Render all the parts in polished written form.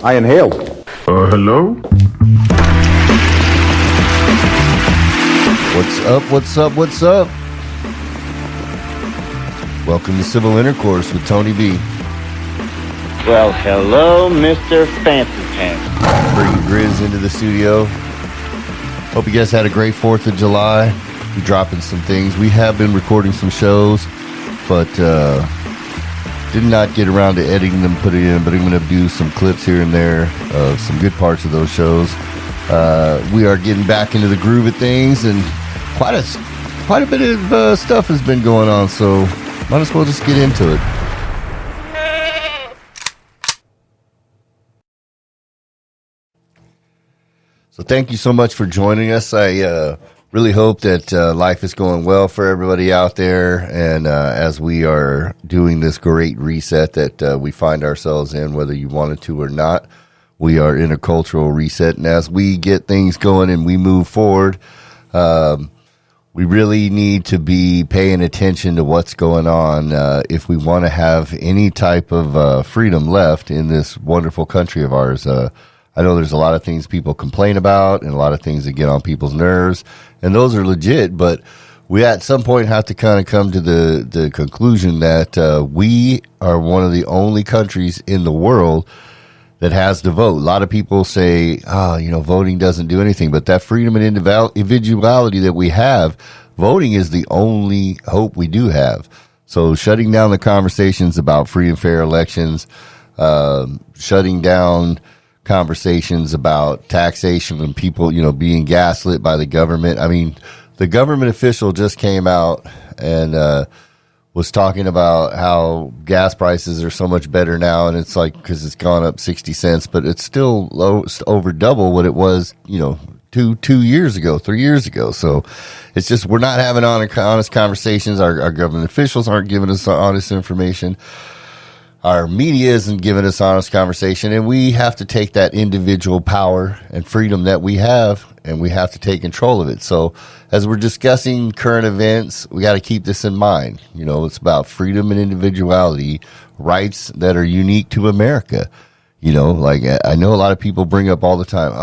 I inhaled. Hello? What's up? Welcome to Civil Intercourse with Tony B. Well, hello, Mr. Fancy Pants. Bringing Grizz into the studio. Hope you guys had a great 4th of July. We're dropping some things. We have been recording some shows, but did not get around to editing them, put it in, but I'm going to do some clips here and there of some good parts of those shows. We are getting back into the groove of things, and quite a bit of stuff has been going on, so might as well just get into it. So thank you so much for joining us. I really hope that life is going well for everybody out there, and as we are doing this great reset that we find ourselves in, whether you wanted to or not, we are in a cultural reset, and as we get things going and we move forward, we really need to be paying attention to what's going on if we want to have any type of freedom left in this wonderful country of ours. I know there's a lot of things people complain about and a lot of things that get on people's nerves, and those are legit, but we at some point have to kind of come to the conclusion that we are one of the only countries in the world that has the vote. A lot of people say, voting doesn't do anything, but that freedom and individuality that we have, voting is the only hope we do have. So shutting down the conversations about free and fair elections, shutting down conversations about taxation and people, being gaslit by the government. I mean, the government official just came out and was talking about how gas prices are so much better now, and it's like because it's gone up 60 cents, but it's still over double what it was, 2 years ago, 3 years ago. So it's just we're not having honest conversations. Our government officials aren't giving us honest information. Our media isn't giving us honest conversation, and we have to take that individual power and freedom that we have, and we have to take control of it. So as we're discussing current events, we got to keep this in mind. It's about freedom and individuality, rights that are unique to America. Like I know a lot of people bring up all the time,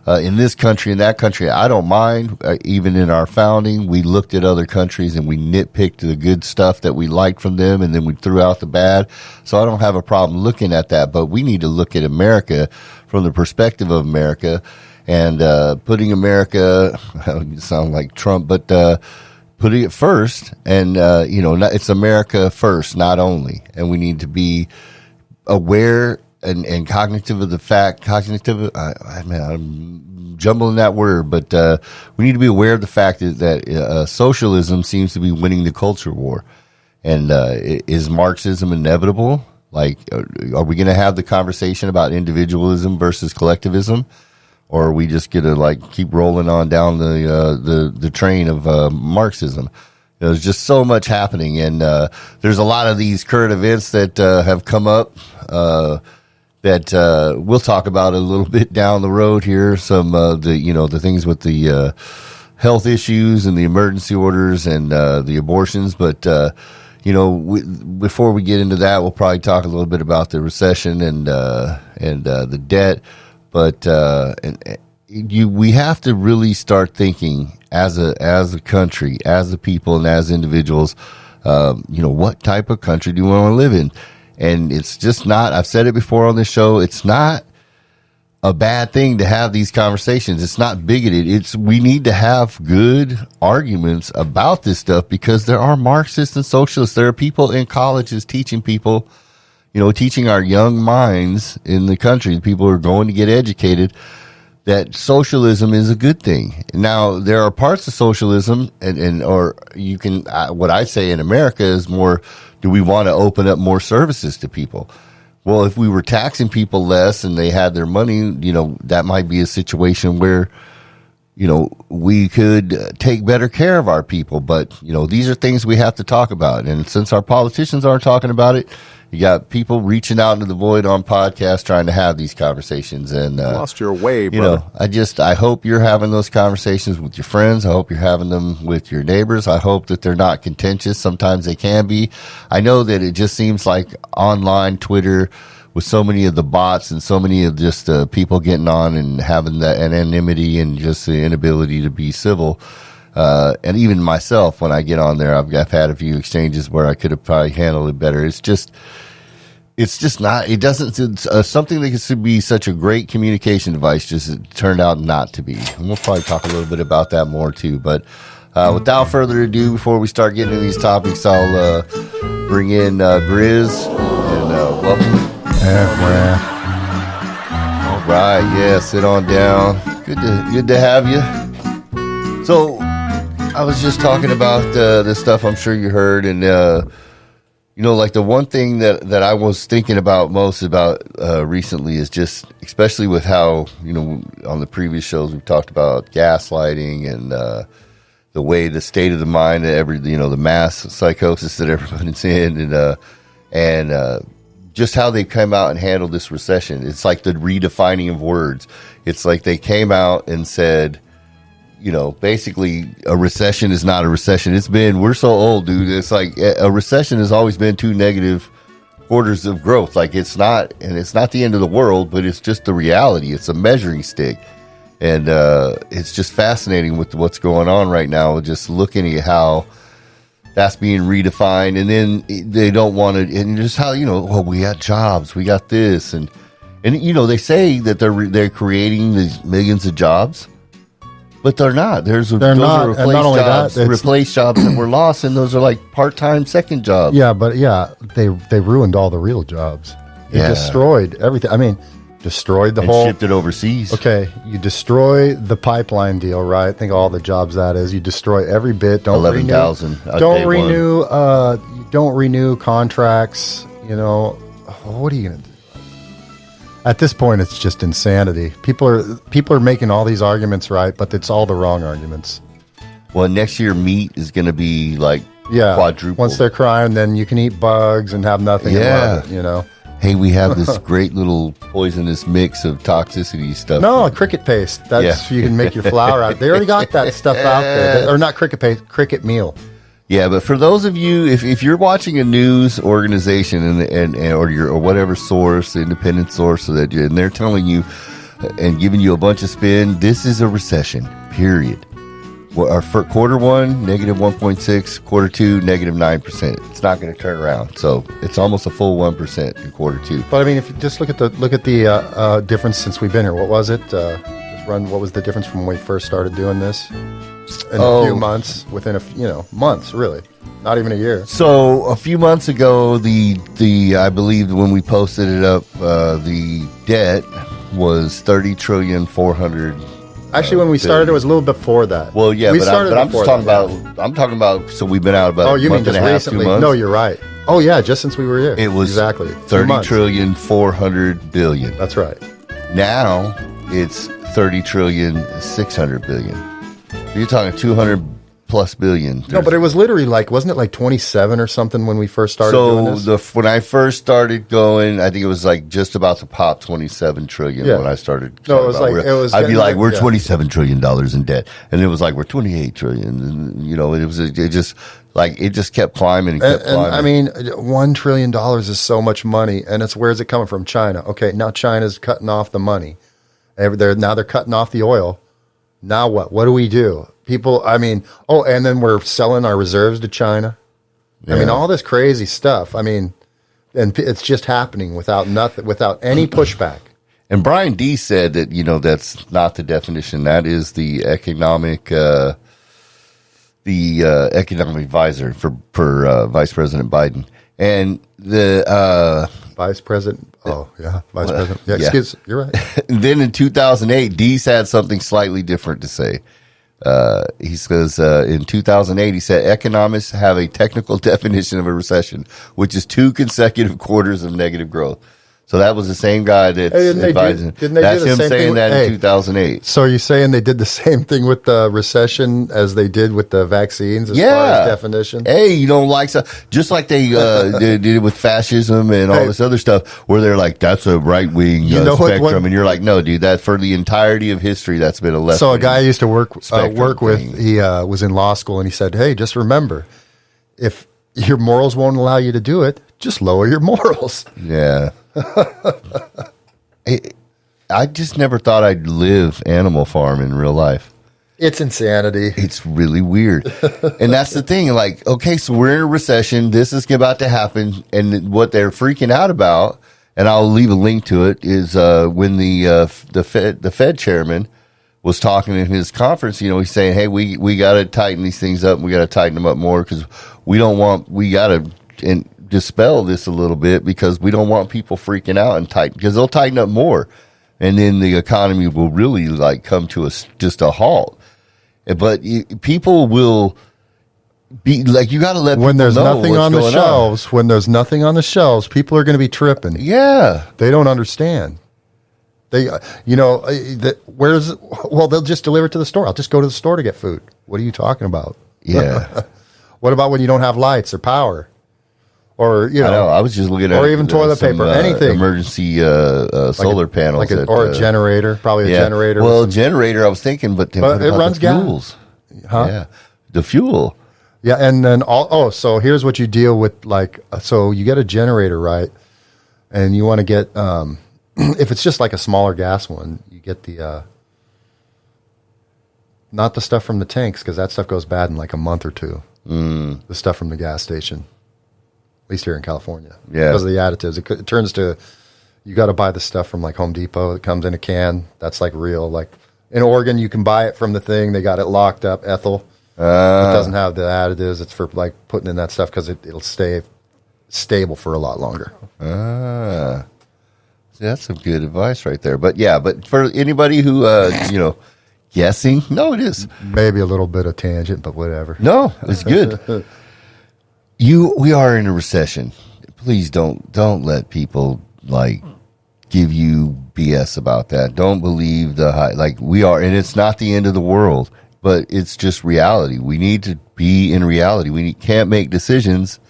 in this country, in that country, I don't mind. Even in our founding, we looked at other countries and we nitpicked the good stuff that we liked from them, and then we threw out the bad. So I don't have a problem looking at that, but we need to look at America from the perspective of America and putting America, you sound like Trump, but putting it first. And, it's America first, not only. And we need to be aware and cognitive of the fact, I'm jumbling that word, but we need to be aware of the fact that socialism seems to be winning the culture war. And is Marxism inevitable? Like, are we going to have the conversation about individualism versus collectivism? Or are we just going to keep rolling on down the train of Marxism? There's just so much happening, and there's a lot of these current events that have come up that we'll talk about a little bit down the road here. Some the things with the health issues and the emergency orders and the abortions. But before we get into that, we'll probably talk a little bit about the recession and the debt. But we have to really start thinking as a country, as a people, and as individuals. What type of country do you want to live in? And it's just not, I've said it before on this show, it's not a bad thing to have these conversations. It's not bigoted. We need to have good arguments about this stuff because there are Marxists and socialists. There are people in colleges teaching people, teaching our young minds in the country, people who are going to get educated, that socialism is a good thing. Now, there are parts of socialism what I say in America is more, do we want to open up more services to people? Well, if we were taxing people less and they had their money, that might be a situation where, we could take better care of our people. But, these are things we have to talk about. And since our politicians aren't talking about it, you got people reaching out into the void on podcasts trying to have these conversations. And you lost your way, brother. I hope you're having those conversations with your friends. I hope you're having them with your neighbors. I hope that they're not contentious. Sometimes they can be. I know that it just seems like online Twitter, with so many of the bots and so many of just people getting on and having that anonymity and just the inability to be civil. And even myself, when I get on there, I've had a few exchanges where I could have probably handled it better. It's just not, it doesn't, it's something that could be such a great communication device, just it turned out not to be. And we'll probably talk a little bit about that more too. But without further ado, before we start getting into these topics, I'll bring in Grizz and welcome. All right, yeah, sit on down. Good to have you. So I was just talking about this stuff I'm sure you heard, and like the one thing that I was thinking about most about recently is just, especially with how, on the previous shows we've talked about gaslighting and the way, the state of the mind, the mass psychosis that everybody's in, and just how they come out and handle this recession. It's like the redefining of words. It's like they came out and said, basically a recession is not a recession. We're so old, dude. It's like a recession has always been 2 negative quarters of growth. Like it's not the end of the world, but it's just the reality. It's a measuring stick. And it's just fascinating with what's going on right now, just looking at how that's being redefined. And then they don't want to, and just how, we got jobs, we got this. And they say that they're creating these millions of jobs, but they're not. Those are replaced jobs that were lost, and those are like part-time second jobs. Yeah, but they ruined all the real jobs. They destroyed everything. I mean, destroyed the whole, shipped it overseas. Okay, you destroy the pipeline deal, right? Think of all the jobs that is. You destroy every bit. Don't 11,000. Don't renew contracts. What are you gonna do? At this point, it's just insanity. People are making all these arguments, right? But it's all the wrong arguments. Well, next year meat is going to be like quadruple. Once they're crying, then you can eat bugs and have nothing. Yeah, and love it, Hey, we have this great little poisonous mix of toxicity stuff. No, cricket paste. You can make your flour out. They already got that stuff out there. Or not cricket paste, cricket meal. Yeah, but for those of you, if you're watching a news organization or whatever source, independent source, and they're telling you and giving you a bunch of spin, this is a recession. Period. Our quarter one, negative 1.6, quarter two, negative 9%. It's not going to turn around. So it's almost a full 1% in quarter two. But I mean, if you just look at the difference since we've been here, what was it? What was the difference from when we first started doing this? In a few months, within months, really, not even a year. So a few months ago, I believe when we posted it up, the debt was 30,400,000,000. Actually, when we started, it was a little before that. Well, yeah, but I'm just talking about. I'm talking about. So we've been out about. You mean just recently? 2 months. No, you're right. Oh yeah, just since we were here. It was exactly 30,400,000,000,000. That's right. Now it's 30,600,000,000,000. So you're talking 200 plus billion. No, but it was literally wasn't it like 27 or something when we first started doing this? When I first started going, I think it was like just about to pop 27 trillion when I started. No, it was I'd be like, we're $27 trillion in debt. And it was like, we're 28 trillion. And, it just kept climbing and kept climbing. I mean, $1 trillion is so much money. And where's it coming from? China. Okay, now China's cutting off the money. They're cutting off the oil. Now what? What do we do? And then we're selling our reserves to China. Yeah. I mean, all this crazy stuff. I mean, and it's just happening without any pushback. And Brian D said that, that's not the definition. That is the economic advisor for Vice President Biden. And the Vice President. Oh, yeah. Vice President. Yeah, excuse. You're right. Then in 2008, Deese had something slightly different to say. He says in 2008, he said, economists have a technical definition of a recession, which is 2 consecutive quarters of negative growth. So that was the same guy that's advising. That's him saying that in 2008. So are you saying they did the same thing with the recession as they did with the vaccines as far as definition? Hey, you don't like just like they did it with fascism and all this other stuff, where they're like, that's a right wing spectrum, and you're like, no, dude, that for the entirety of history, that's been a left. So a guy I used to work with, he was in law school, and he said, hey, just remember, if your morals won't allow you to do it, just lower your morals. Yeah. I just never thought I'd live Animal Farm in real life. It's insanity. It's really weird. And that's the thing. Like, okay, so we're in a recession. This is about to happen. And what they're freaking out about, and I'll leave a link to it, is when the Fed chairman was talking in his conference, he's saying, hey, we got to tighten these things up. And we got to tighten them up more because we got to dispel this a little bit because we don't want people freaking out and tighten, because they'll tighten up more. And then the economy will really come to just a halt. But people will be like, you got to let when people there's know nothing what's on the going shelves. When there's nothing on the shelves, people are going to be tripping. Yeah, they don't understand. They, they'll just deliver it to the store. I'll just go to the store to get food. What are you talking about? Yeah. What about when you don't have lights or power? Or, I know. I was just looking at, or even toilet paper, anything, emergency solar panels, or a generator, probably a generator. Well, a generator, I was thinking, but what it about runs the fuels? Huh? Yeah, the fuel. Yeah, and then so here's what you deal with. So you get a generator, right? And you want to get if it's just like a smaller gas one, you get the not the stuff from the tanks, because that stuff goes bad in like a month or two. The stuff from the gas station. At least here in California. Yeah. Because of the additives. It turns to, you got to buy the stuff from like Home Depot. It comes in a can. That's like real. Like in Oregon, you can buy it from the thing. They got it locked up, ethyl. It doesn't have the additives. It's for like putting in that stuff because it'll stay stable for a lot longer. See, that's some good advice right there. But yeah, but for anybody who, guessing, no, it is. Maybe a little bit of tangent, but whatever. No, it's good. We are in a recession. Please don't let people give you BS about that. Don't believe the hype. We are, and it's not the end of the world, but it's just reality. We need to be in reality. We can't make decisions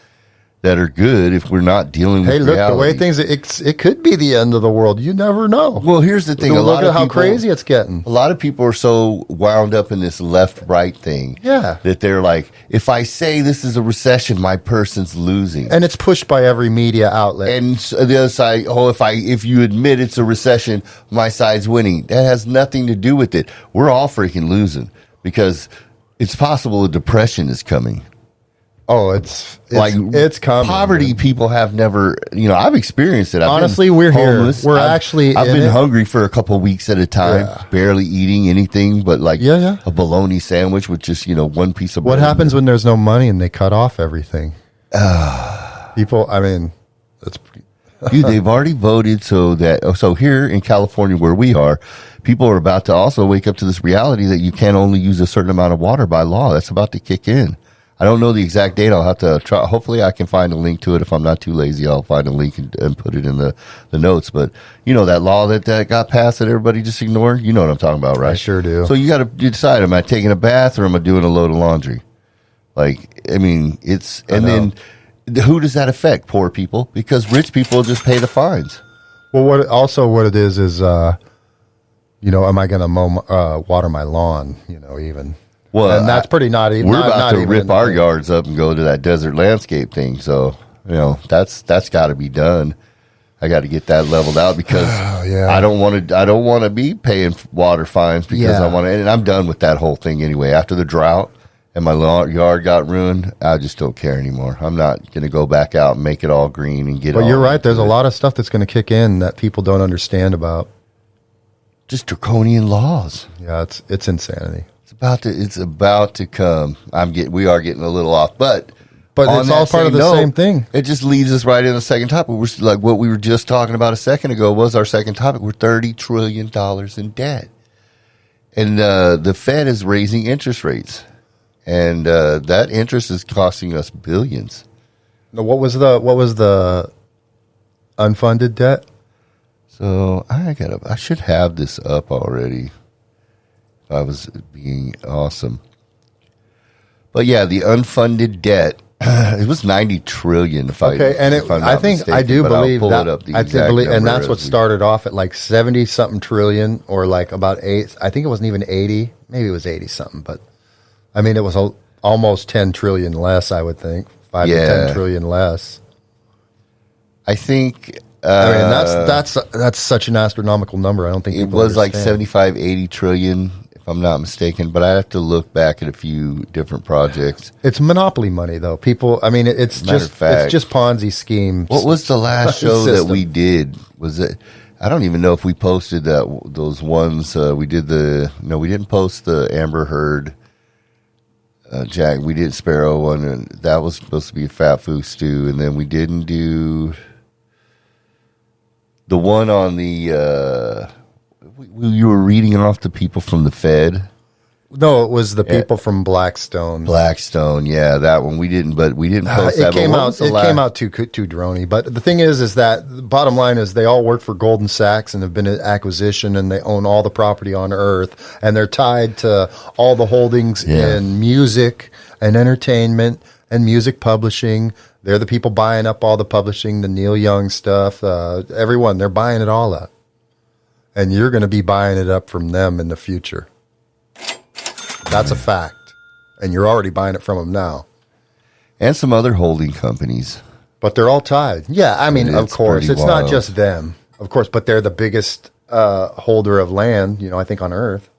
that are good if we're not dealing with reality. Hey, look, the way things, it could be the end of the world. You never know. Well, here's the thing. Look at how crazy it's getting. A lot of people are so wound up in this left-right thing. Yeah. That they're like, if I say this is a recession, my person's losing. And it's pushed by every media outlet. And the other side, if you admit it's a recession, my side's winning. That has nothing to do with it. We're all freaking losing because it's possible a depression is coming. Oh, it's coming. Poverty, dude. People have never, I've experienced it. Honestly, we're homeless. Here. I've been hungry for a couple of weeks at a time, barely eating anything but a bologna sandwich with just, one piece of bread. What happens when there's no money and they cut off everything? People, it's dude, they've already voted so here in California where we are, people are about to also wake up to this reality that you can only use a certain amount of water by law. That's about to kick in. I don't know the exact date. I'll have to try. Hopefully I can find a link to it. If I'm not too lazy, I'll find a link and put it in the notes. But that law that got passed that everybody just ignored, you know what I'm talking about, right? I sure do. So you got to decide, am I taking a bath or am I doing a load of laundry? Then who does that affect? Poor people, because rich people just pay the fines. Well, what it is, am I going to water my lawn, even? Well, and that's pretty not even. We're about to rip our yards up and go to that desert landscape thing. So, that's got to be done. I got to get that leveled out because I don't want to be paying water fines because I want to. And I'm done with that whole thing anyway. After the drought and my yard got ruined, I just don't care anymore. I'm not going to go back out and make it all green and get. But you're right. There's a lot of stuff that's going to kick in that people don't understand about. Just draconian laws. Yeah, it's insanity. It's about to come. We are getting a little off, but it's all part of the same thing. It just leads us right in the second topic. We're like what we were just talking about a second ago was our second topic. We're $30 trillion in debt, and the Fed is raising interest rates, and that interest is costing us billions. Now, what was the unfunded debt? So I should have this up already. I was being awesome. But yeah, the unfunded debt, it was 90 trillion. I think I do believe that. And that's what started off at like 70 something trillion, or like about 8. I think it wasn't even 80. Maybe it was 80 something, but it was almost 10 trillion less, I would think. 5 to 10 trillion less. I think I mean, that's such an astronomical number. I don't think it people was like understand. 75, 80 trillion, if I'm not mistaken. But I have to look back at a few different projects. It's monopoly money, though. People, I mean, it's Matter of fact, just Ponzi schemes. What was the last show that System. we did? Was it? I don't even know if we posted those ones. We didn't post the Amber Heard. Jack, we did Sparrow one, and that was supposed to be a fat food stew, and then we didn't do the one on the. You were reading off the people from the Fed. No, it was the people from Blackstone. Blackstone, yeah, that one we didn't, but we didn't post that. It came out too droney. But the thing is that the bottom line is they all work for Goldman Sachs and have been an acquisition, and they own all the property on Earth, and they're tied to all the holdings in music and entertainment and music publishing. They're the people buying up all the publishing, the Neil Young stuff, everyone. They're buying it all up, and you're going to be buying it up from them in the future. That's a fact. And you're already buying it from them now. And some other holding companies. But they're all tied. Yeah, I mean, of course. It's not just them. Of course, but they're the biggest holder of land, I think, on Earth.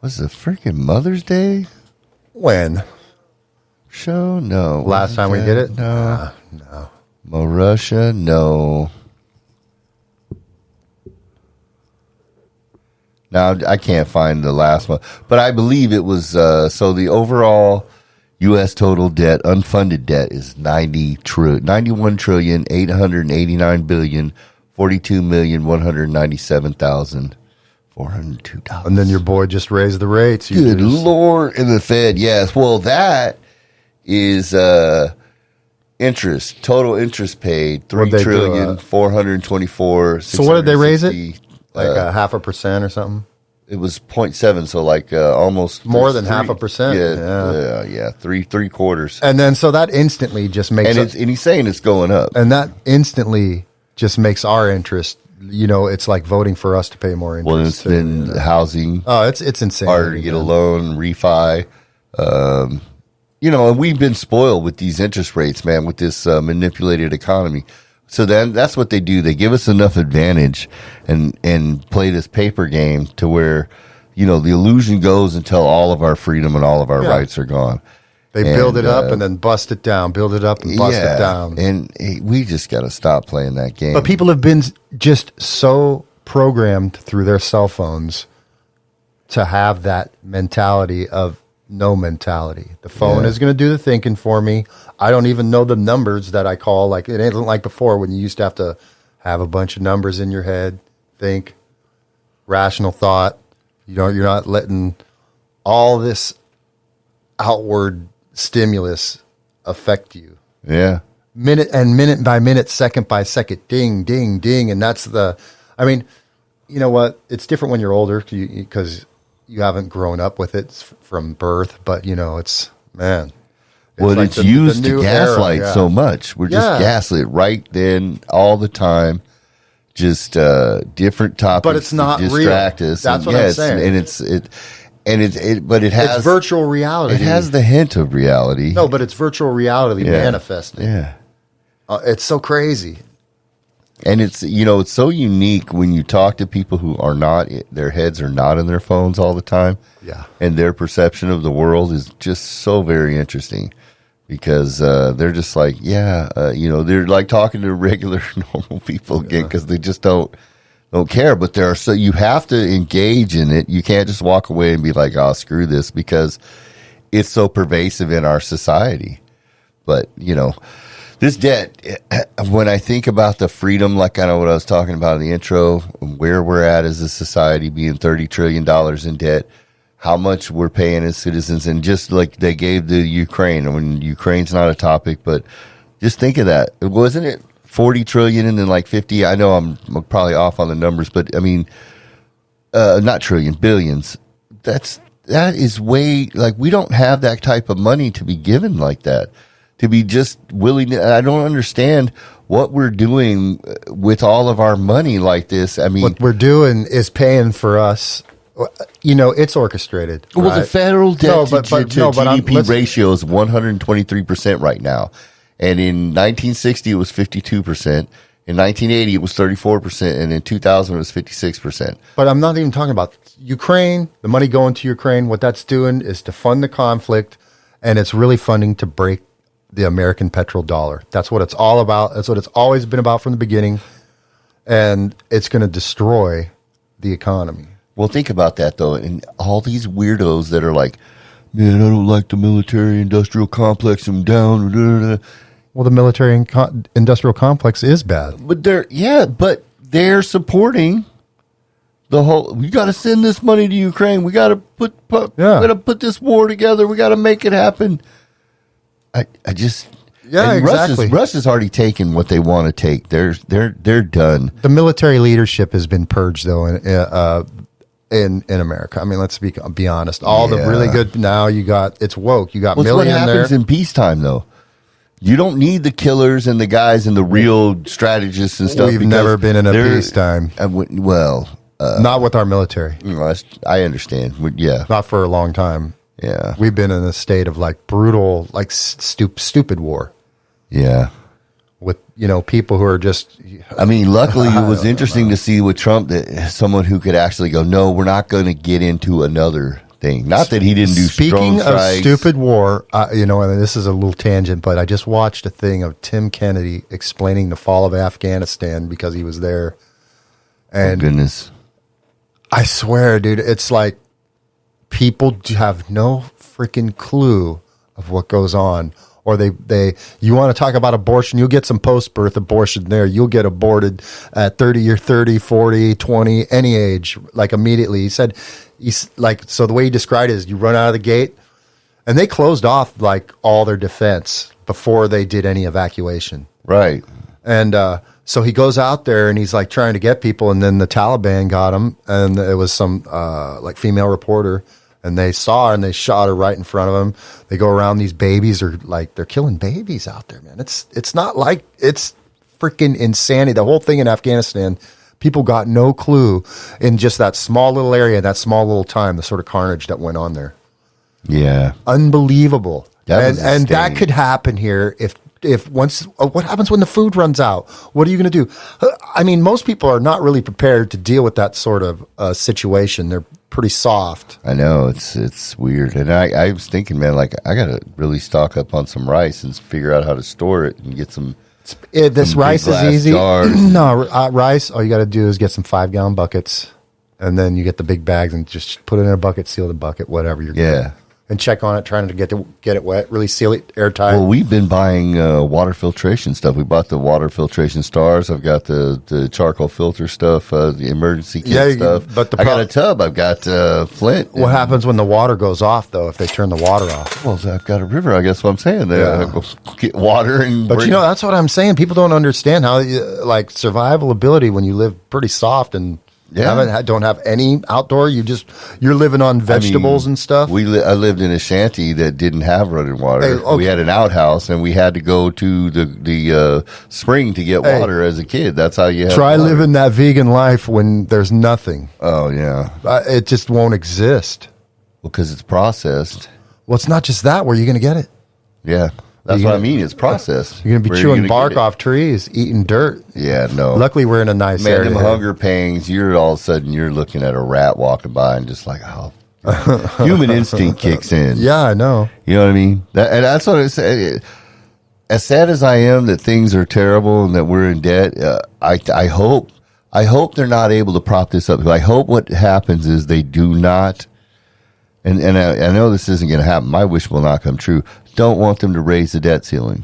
Was it freaking Mother's Day When? show? No. Last time we did it? No. No. Mo Russia? No. Now, I can't find the last one, but I believe it was, so the overall U.S. total debt, unfunded debt, is $91,889,042,197,402. And then your boy just raised the rates. Good Lord. And the Fed, yes. Well, that is interest, total interest paid, $3,424,660. So what did they raise it? Like 0.5% or something? It was 0.7, so like almost more than 0.5%. Yeah, three quarters. And then so that instantly just makes and he's saying it's going up. And that instantly just makes our interest, it's like voting for us to pay more interest. Well, it's been housing. Oh, it's insane. Harder to get a loan, refi. And we've been spoiled with these interest rates, man, with this manipulated economy. So then that's what they do. They give us enough advantage and play this paper game to where, the illusion goes until all of our freedom and all of our rights are gone. They build it up and then bust it down, build it up and bust it down. And we just got to stop playing that game. But people have been just so programmed through their cell phones to have that mentality of no mentality. The phone is going to do the thinking for me. I don't even know the numbers that I call. Like, it isn't like before when you used to have a bunch of numbers in your head, think, rational thought. You're not letting all this outward stimulus affect you. Yeah. Minute by minute, second by second, ding, ding, ding. And that's you know what? It's different when you're older because you haven't grown up with it from birth, but it's man. It's used to gaslight so much. We're just gaslit right then, all the time. Just different topics, but it's not distract real. us. That's what I'm saying. But it has it's virtual reality. It has the hint of reality. No, but it's virtual reality manifesting. Yeah, it's so crazy. And it's it's so unique when you talk to people who are not, their heads are not in their phones all the time. Yeah. And their perception of the world is just so very interesting because they're just like, they're like talking to regular normal people again because they just don't care. But you have to engage in it. You can't just walk away and be like, oh, screw this, because it's so pervasive in our society. But, this debt, when I think about the freedom, like kind of what I was talking about in the intro, where we're at as a society being $30 trillion in debt, how much we're paying as citizens, and just like they gave the Ukraine, Ukraine's not a topic, but just think of that. Wasn't it 40 trillion and then like 50? I know I'm probably off on the numbers, but I mean, not trillion, billions. That is way, like, we don't have that type of money to be given like that. To be just willing to, I don't understand what we're doing with all of our money like this. I mean, what we're doing is paying for us. It's orchestrated. Well, right? the federal debt to GDP ratio is 123% right now. And in 1960, it was 52%. In 1980, it was 34%. And in 2000, it was 56%. But I'm not even talking about Ukraine, the money going to Ukraine. What that's doing is to fund the conflict, and it's really funding to break the American petrodollar. That's what it's all about. That's what it's always been about from the beginning. And it's going to destroy the economy. Well, think about that, though. And all these weirdos that are like, man, I don't like the military-industrial complex. I'm down. Well, the military industrial complex is bad. But they're supporting the whole. We got to send this money to Ukraine. We got to put this war together. We got to make it happen. I just exactly. Russia's already taken what they want to take. They're done. The military leadership has been purged, though, in America. I mean, let's be honest. All the really good now it's woke. You got What happens in peacetime, though? You don't need the killers and the guys and the real strategists and stuff. We've never been in a peacetime. Not with our military. I understand. Yeah, not for a long time. Yeah, we've been in a state of like brutal, like stupid war. Yeah, with people who are just. I mean, luckily it was interesting to see with Trump that someone who could actually go, no, we're not going to get into another thing. Not that he didn't do. Speaking of stupid war, and this is a little tangent, but I just watched a thing of Tim Kennedy explaining the fall of Afghanistan because he was there. And oh, goodness, I swear, dude, it's like. People have no freaking clue of what goes on. Or you want to talk about abortion, you'll get some post-birth abortion there. You'll get aborted at 30 or 30, 40, 20, any age, like immediately. He said, so the way he described it is you run out of the gate, and they closed off like all their defense before they did any evacuation. Right. And so he goes out there and he's like trying to get people, and then the Taliban got him, and it was some like female reporter, and they saw her and they shot her right in front of him. They go around, these babies are like, they're killing babies out there, man. It's not like, it's freaking insanity. The whole thing in Afghanistan, people got no clue in just that small little area, that small little time, the sort of carnage that went on there. Yeah. Unbelievable. And that could happen here if once, what happens when the food runs out? What are you going to do? I mean, most people are not really prepared to deal with that sort of situation. They're pretty soft. I know, it's weird. And I was thinking, man, like I got to really stock up on some rice and figure out how to store it and get some. This rice is easy. No, rice, all you got to do is get some 5-gallon buckets, and then you get the big bags and just put it in a bucket, seal the bucket, whatever you're good. And check on it, trying to get it wet, really seal it airtight. Well, we've been buying water filtration stuff. We bought the water filtration stars. I've got the charcoal filter stuff, the emergency kit stuff. But I got a tub. I've got Flint. What happens when the water goes off, though, if they turn the water off? Well, I've got a river, I guess what I'm saying. Get water. But that's what I'm saying. People don't understand how, like, survival ability when you live pretty soft and don't have any outdoor. You're living on vegetables and stuff. I lived in a shanty that didn't have running water. We had an outhouse, and we had to go to the spring to get water as a kid. That's how you try living that vegan life when there's nothing. Oh yeah, it just won't exist. Well, because it's processed. Well, it's not just that. Where are you going to get it? Yeah. That's what I mean. It's processed. You're going to be chewing bark off trees, eating dirt. Yeah, no. Luckily, we're in a nice area. Man, them hunger pangs, all of a sudden, you're looking at a rat walking by and just like, oh, human instinct kicks in. Yeah, I know. You know what I mean? And that's what I say. As sad as I am that things are terrible and that we're in debt, I hope they're not able to prop this up. I hope what happens is they do not, and I know this isn't going to happen. My wish will not come true. Don't want them to raise the debt ceiling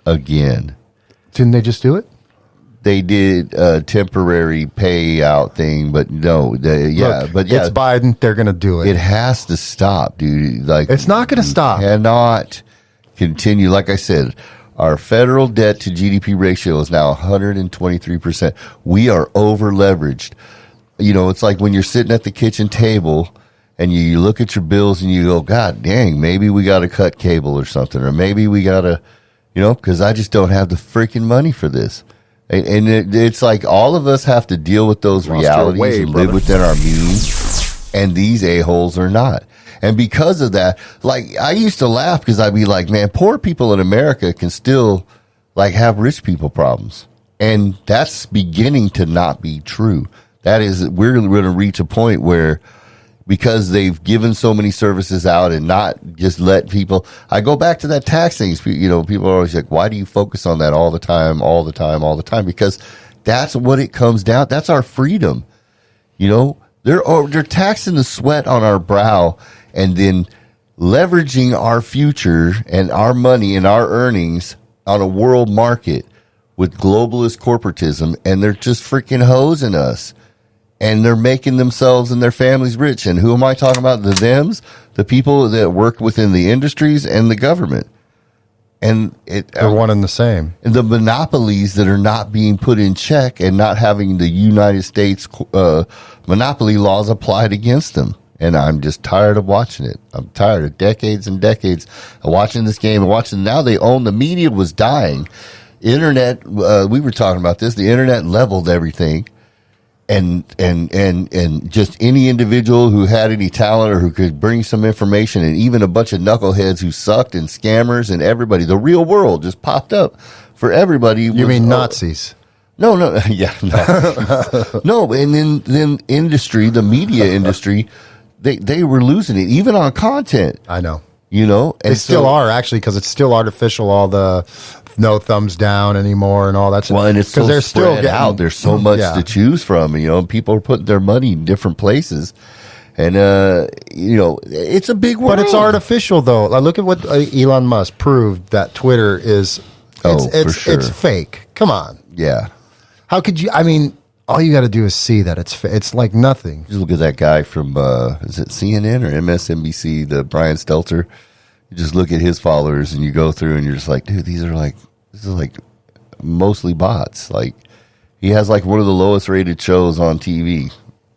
again. Didn't they just do it? They did a temporary payout thing, but no, it's Biden. They're going to do it. It has to stop, dude. Like, it's not going to stop. Cannot continue. Like I said, our federal debt to GDP ratio is now 123%. We are over leveraged. It's like when you're sitting at the kitchen table and you look at your bills and you go, God dang, maybe we got to cut cable or something, or maybe we got to, because I just don't have the freaking money for this. And it's like all of us have to deal with those realities and live within our means, and these a-holes are not. And because of that, like, I used to laugh because I'd be like, man, poor people in America can still like have rich people problems. And that's beginning to not be true. That is, we're going to reach a point where, because they've given so many services out and not just let people, I go back to that tax thing. You know, people are always like, why do you focus on that all the time? Because that's what it comes down. That's our freedom. You know, they're taxing the sweat on our brow and then leveraging our future and our money and our earnings on a world market with globalist corporatism. And they're just freaking hosing us. And they're making themselves and their families rich. And who am I talking about? The thems, the people that work within the industries and the government. And they're one and the same. And the monopolies that are not being put in check and not having the United States monopoly laws applied against them. And I'm just tired of watching it. I'm tired of decades and decades of watching this game and watching. Now they own, the media was dying. Internet, we were talking about this. The internet leveled everything. And just any individual who had any talent or who could bring some information, and even a bunch of knuckleheads who sucked and scammers and everybody, the real world just popped up for everybody. You mean Nazis? No, yeah, no, no. And then industry, the media industry, they were losing it, even on content. I know. You know, and they still are, actually, because it's still artificial. All the no thumbs down anymore and all that stuff. Well, and it's because they're still getting out. There's so much to choose from. You know, people are putting their money in different places, and you know, it's a big world. But it's artificial, though. Like, look at what Elon Musk proved, that Twitter is. For sure. It's fake. Come on. Yeah. How could you? I mean, all you got to do is see that it's like nothing. Just look at that guy from is it CNN or MSNBC, the Brian Stelter. You just look at his followers and you go through and you're just like, dude, this is like mostly bots. Like, he has like one of the lowest rated shows on TV,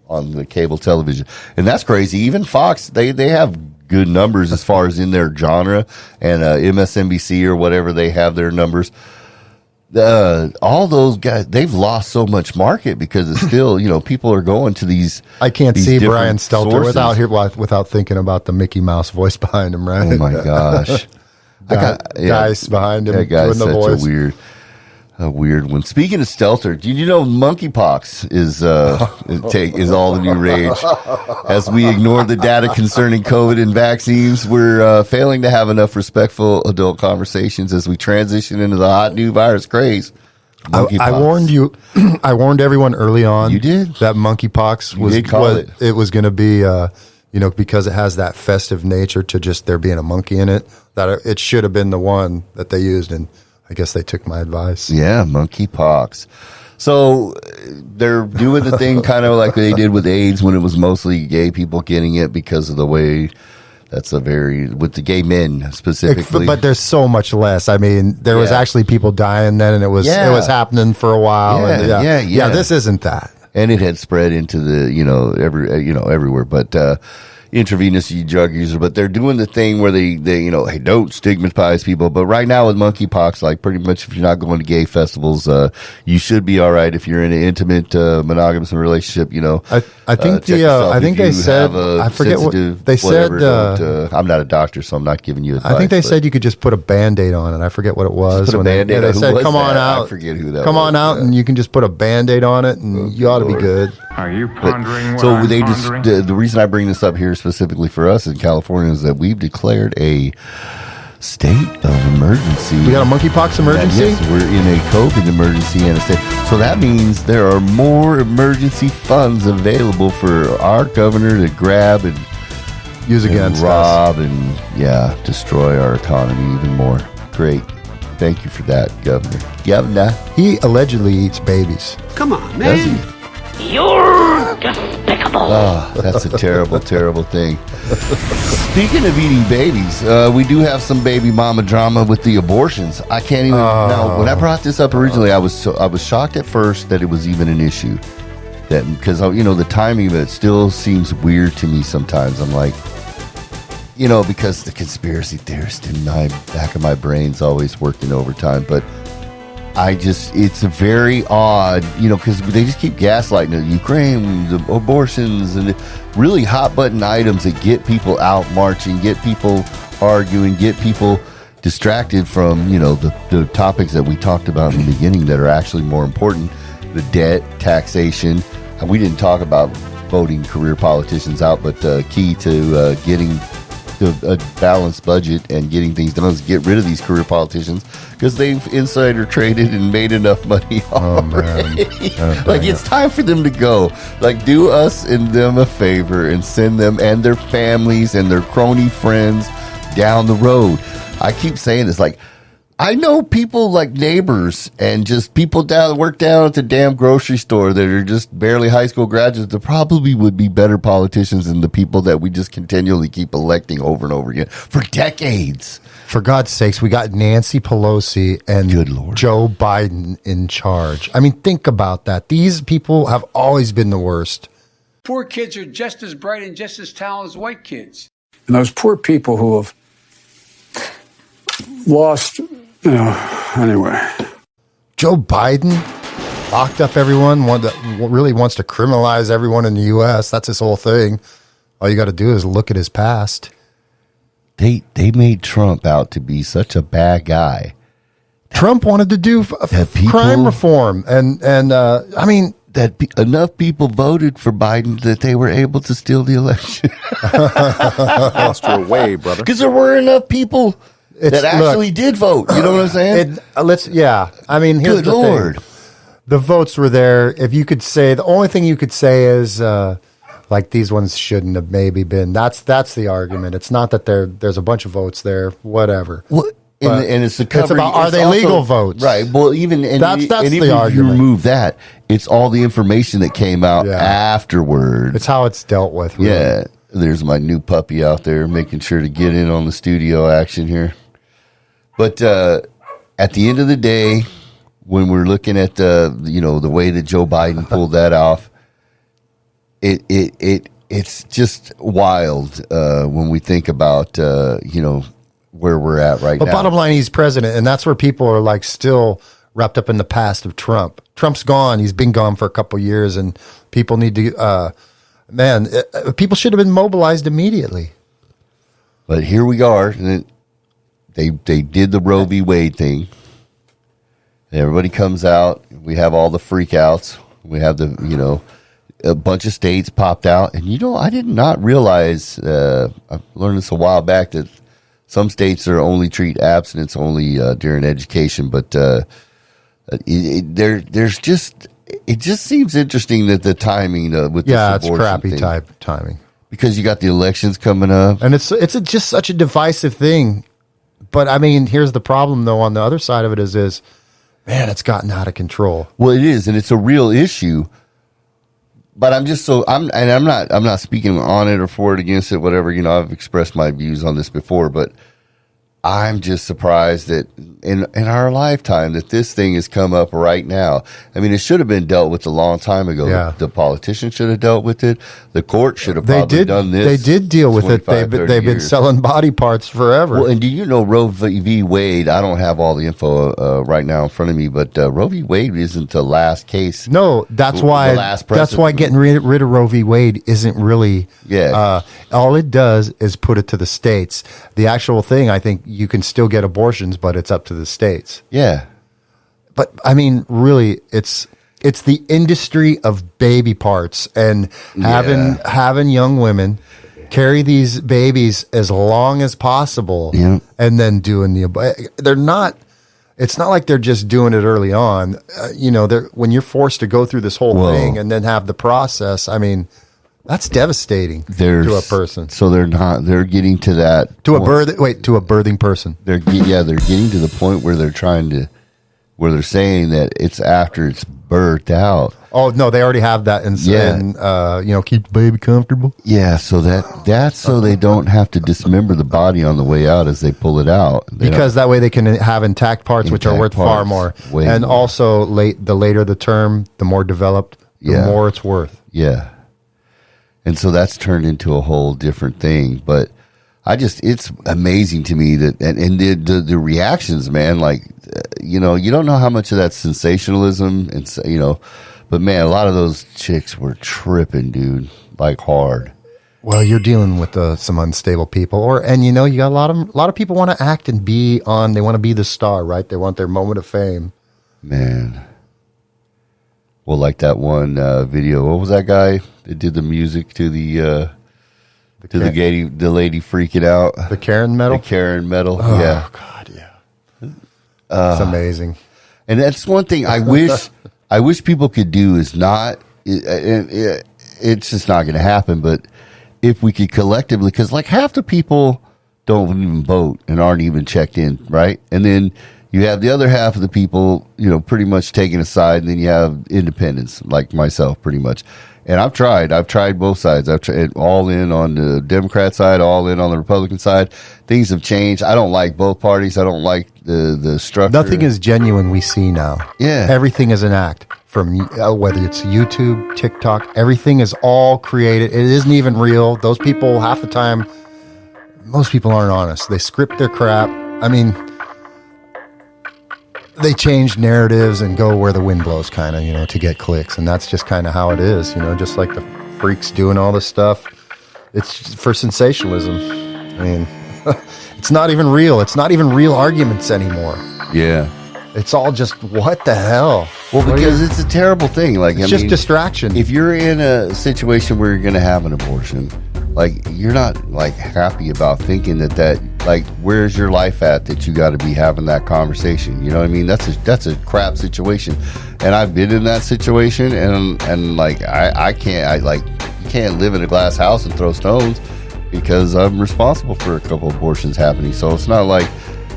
on the cable television. And that's crazy. Even Fox, they have good numbers as far as in their genre, and MSNBC or whatever, they have their numbers. All those guys, they've lost so much market because it's still, you know, people are going to these. I can't see Brian Stelter without thinking about the Mickey Mouse voice behind him, right? Oh my gosh, guys behind him. That guy's such a weird one. Speaking of Stelter, did you know monkeypox is all the new rage? As we ignore the data concerning COVID and vaccines, we're failing to have enough respectful adult conversations as we transition into the hot new virus craze. I warned you. I warned everyone early on. You did? That monkeypox was going to be, you know, because it has that festive nature to just there being a monkey in it. That it should have been the one that they used, and I guess they took my advice. Yeah, monkeypox. So they're doing the thing kind of like they did with AIDS, when it was mostly gay people getting it because of the way. That's with the gay men specifically. But there's so much less. I mean, there was actually people dying then, and it was happening for a while. Yeah. This isn't that. And it had spread into the everywhere. But intravenous drug user, but they're doing the thing where they hey, don't stigmatize people. But right now with monkeypox, like, pretty much if you're not going to gay festivals, you should be all right. If you're in an intimate monogamous relationship, you know, I think they said, I forget what they said. I'm not a doctor, so I'm not giving you advice. I think they said you could just put a Band-Aid on it. I forget what it was. Put a Band-Aid. They said, come on out. I forget who that. Come on out, and you can just put a Band-Aid on it, and you ought to be good. Are you pondering? The reason I bring this up here specifically for us in California is that we've declared a state of emergency. We got a monkeypox emergency? Yes, we're in a COVID emergency and a state. So that means there are more emergency funds available for our governor to grab and use against rob us. And destroy our economy even more. Great. Thank you for that, Governor. He allegedly eats babies. Come on, man. Does he? You're despicable. Oh, that's a terrible, terrible thing. Speaking of eating babies, we do have some baby mama drama with the abortions. I can't even. Now, when I brought this up originally, I was shocked at first that it was even an issue. That because the timing of it still seems weird to me sometimes. I'm like, because the conspiracy theorist in my back of my brain's always working overtime. But it's a very odd, because they just keep gaslighting it. Ukraine, the abortions, and really hot button items that get people out marching, get people arguing, get people distracted from, the topics that we talked about in the beginning that are actually more important. The debt, taxation. We didn't talk about voting career politicians out, but key to getting a balanced budget and getting things done is get rid of these career politicians because they've insider traded and made enough money already. It's time for them to go. Do us and them a favor and send them and their families and their crony friends down the road. I keep saying this, I know people like neighbors and just people work down at the damn grocery store that are just barely high school graduates that probably would be better politicians than the people that we just continually keep electing over and over again for decades. For God's sakes, we got Nancy Pelosi and Good Lord. Joe Biden in charge. I mean, think about that. These people have always been the worst. Poor kids are just as bright and just as talented as white kids. And those poor people who have lost, anyway. Joe Biden locked up everyone, one that really wants to criminalize everyone in the U.S. That's his whole thing. All you got to do is look at his past. They made Trump out to be such a bad guy. Trump wanted to do crime reform, and I mean that enough people voted for Biden that they were able to steal the election. Lost your way, brother. Because there were enough people that actually did vote. You know what I'm saying? I mean, here's Good the Lord. thing. The votes were there. If you could say, the only thing you could say is, these ones shouldn't have maybe been. That's the argument. It's not that there's a bunch of votes there, whatever. Well, and it's the it's about, are they legal votes? Right. Well, even that's even the if argument. you remove that, it's all the information that came out afterwards. It's how it's dealt with. Really. Yeah. There's my new puppy out there making sure to get in on the studio action here. But at the end of the day, when we're looking at the way that Joe Biden pulled that off, it's just wild when we think about where we're at right now. But bottom line, he's president, and that's where people are still wrapped up in the past of Trump. Trump's gone; he's been gone for a couple of years, and people need to. People should have been mobilized immediately. But here we are, and they did the Roe v. Wade thing. Everybody comes out. We have all the freakouts. We have a bunch of states popped out, and I did not realize. I learned this a while back that some states are only treat abstinence only during education, but it just seems interesting that the timing with this it's crappy timing because you got the elections coming up, and it's just such a divisive thing. But I mean, here's the problem though. On the other side of it is man, it's gotten out of control. Well, it is, and it's a real issue. But I'm not speaking on it or for it, against it, whatever. I've expressed my views on this before, but I'm just surprised that in our lifetime that this thing has come up right now. I mean, it should have been dealt with a long time ago. Yeah. The politicians should have dealt with it. The court should have probably done this. They did deal with it. They've been selling body parts forever. Well, and do you know Roe v. Wade? I don't have all the info right now in front of me, but Roe v. Wade isn't the last case. No, that's why getting rid of Roe v. Wade isn't really. Yeah. All it does is put it to the states. The actual thing, I think, you can still get abortions, but it's up to the states. Yeah. But I mean, really, it's the industry of baby parts and having young women carry these babies as long as possible, and then doing they're not. It's not like they're just doing it early on. When you're forced to go through this whole thing and then have the process. I mean, that's devastating to a person. So they're getting to that to a birthing person. They're getting to the point where they're saying that it's after it's birthed out. Oh no, they already have that in keep the baby comfortable. Yeah, so that's so they don't have to dismember the body on the way out as they pull it out. Because that way they can have intact parts, which are worth far more. And also, the later the term, the more developed, the more it's worth. Yeah. And so that's turned into a whole different thing. But it's amazing to me that, and the reactions, man, like, you don't know how much of that's sensationalism and, but man, a lot of those chicks were tripping, dude, like hard. Well, you're dealing with some unstable people, you got a lot of people want to act and they want to be the star, right? They want their moment of fame. Man. Well, like that one video, what was that guy that did the music to the lady freaking out? The Karen medal? The Karen medal, oh, yeah. God, yeah. It's amazing. And that's one thing I wish people could do is not, it's just not going to happen, but if we could collectively, because like half the people don't even vote and aren't even checked in, right? And then you have the other half of the people, pretty much taking a side, and then you have independents like myself, pretty much. And I've tried both sides. I've tried all in on the Democrat side, all in on the Republican side. Things have changed. I don't like both parties. I don't like the structure. Nothing is genuine we see now. Yeah. Everything is an act. From whether it's YouTube, TikTok, everything is all created. It isn't even real. Those people, half the time, most people aren't honest. They script their crap. I mean, they change narratives and go where the wind blows, kind of, to get clicks. And that's just kind of how it is, just like the freaks doing all this stuff. It's for sensationalism. I mean, it's not even real. It's not even real arguments anymore. Yeah. It's all just, what the hell? Well, because it's a terrible thing. Like, it's just distraction. If you're in a situation where you're going to have an abortion, like, you're not like happy about thinking that like, where's your life at that you got to be having that conversation? You know what I mean? That's a crap situation. And I've been in that situation, and like, you can't live in a glass house and throw stones because I'm responsible for a couple abortions happening. So it's not like,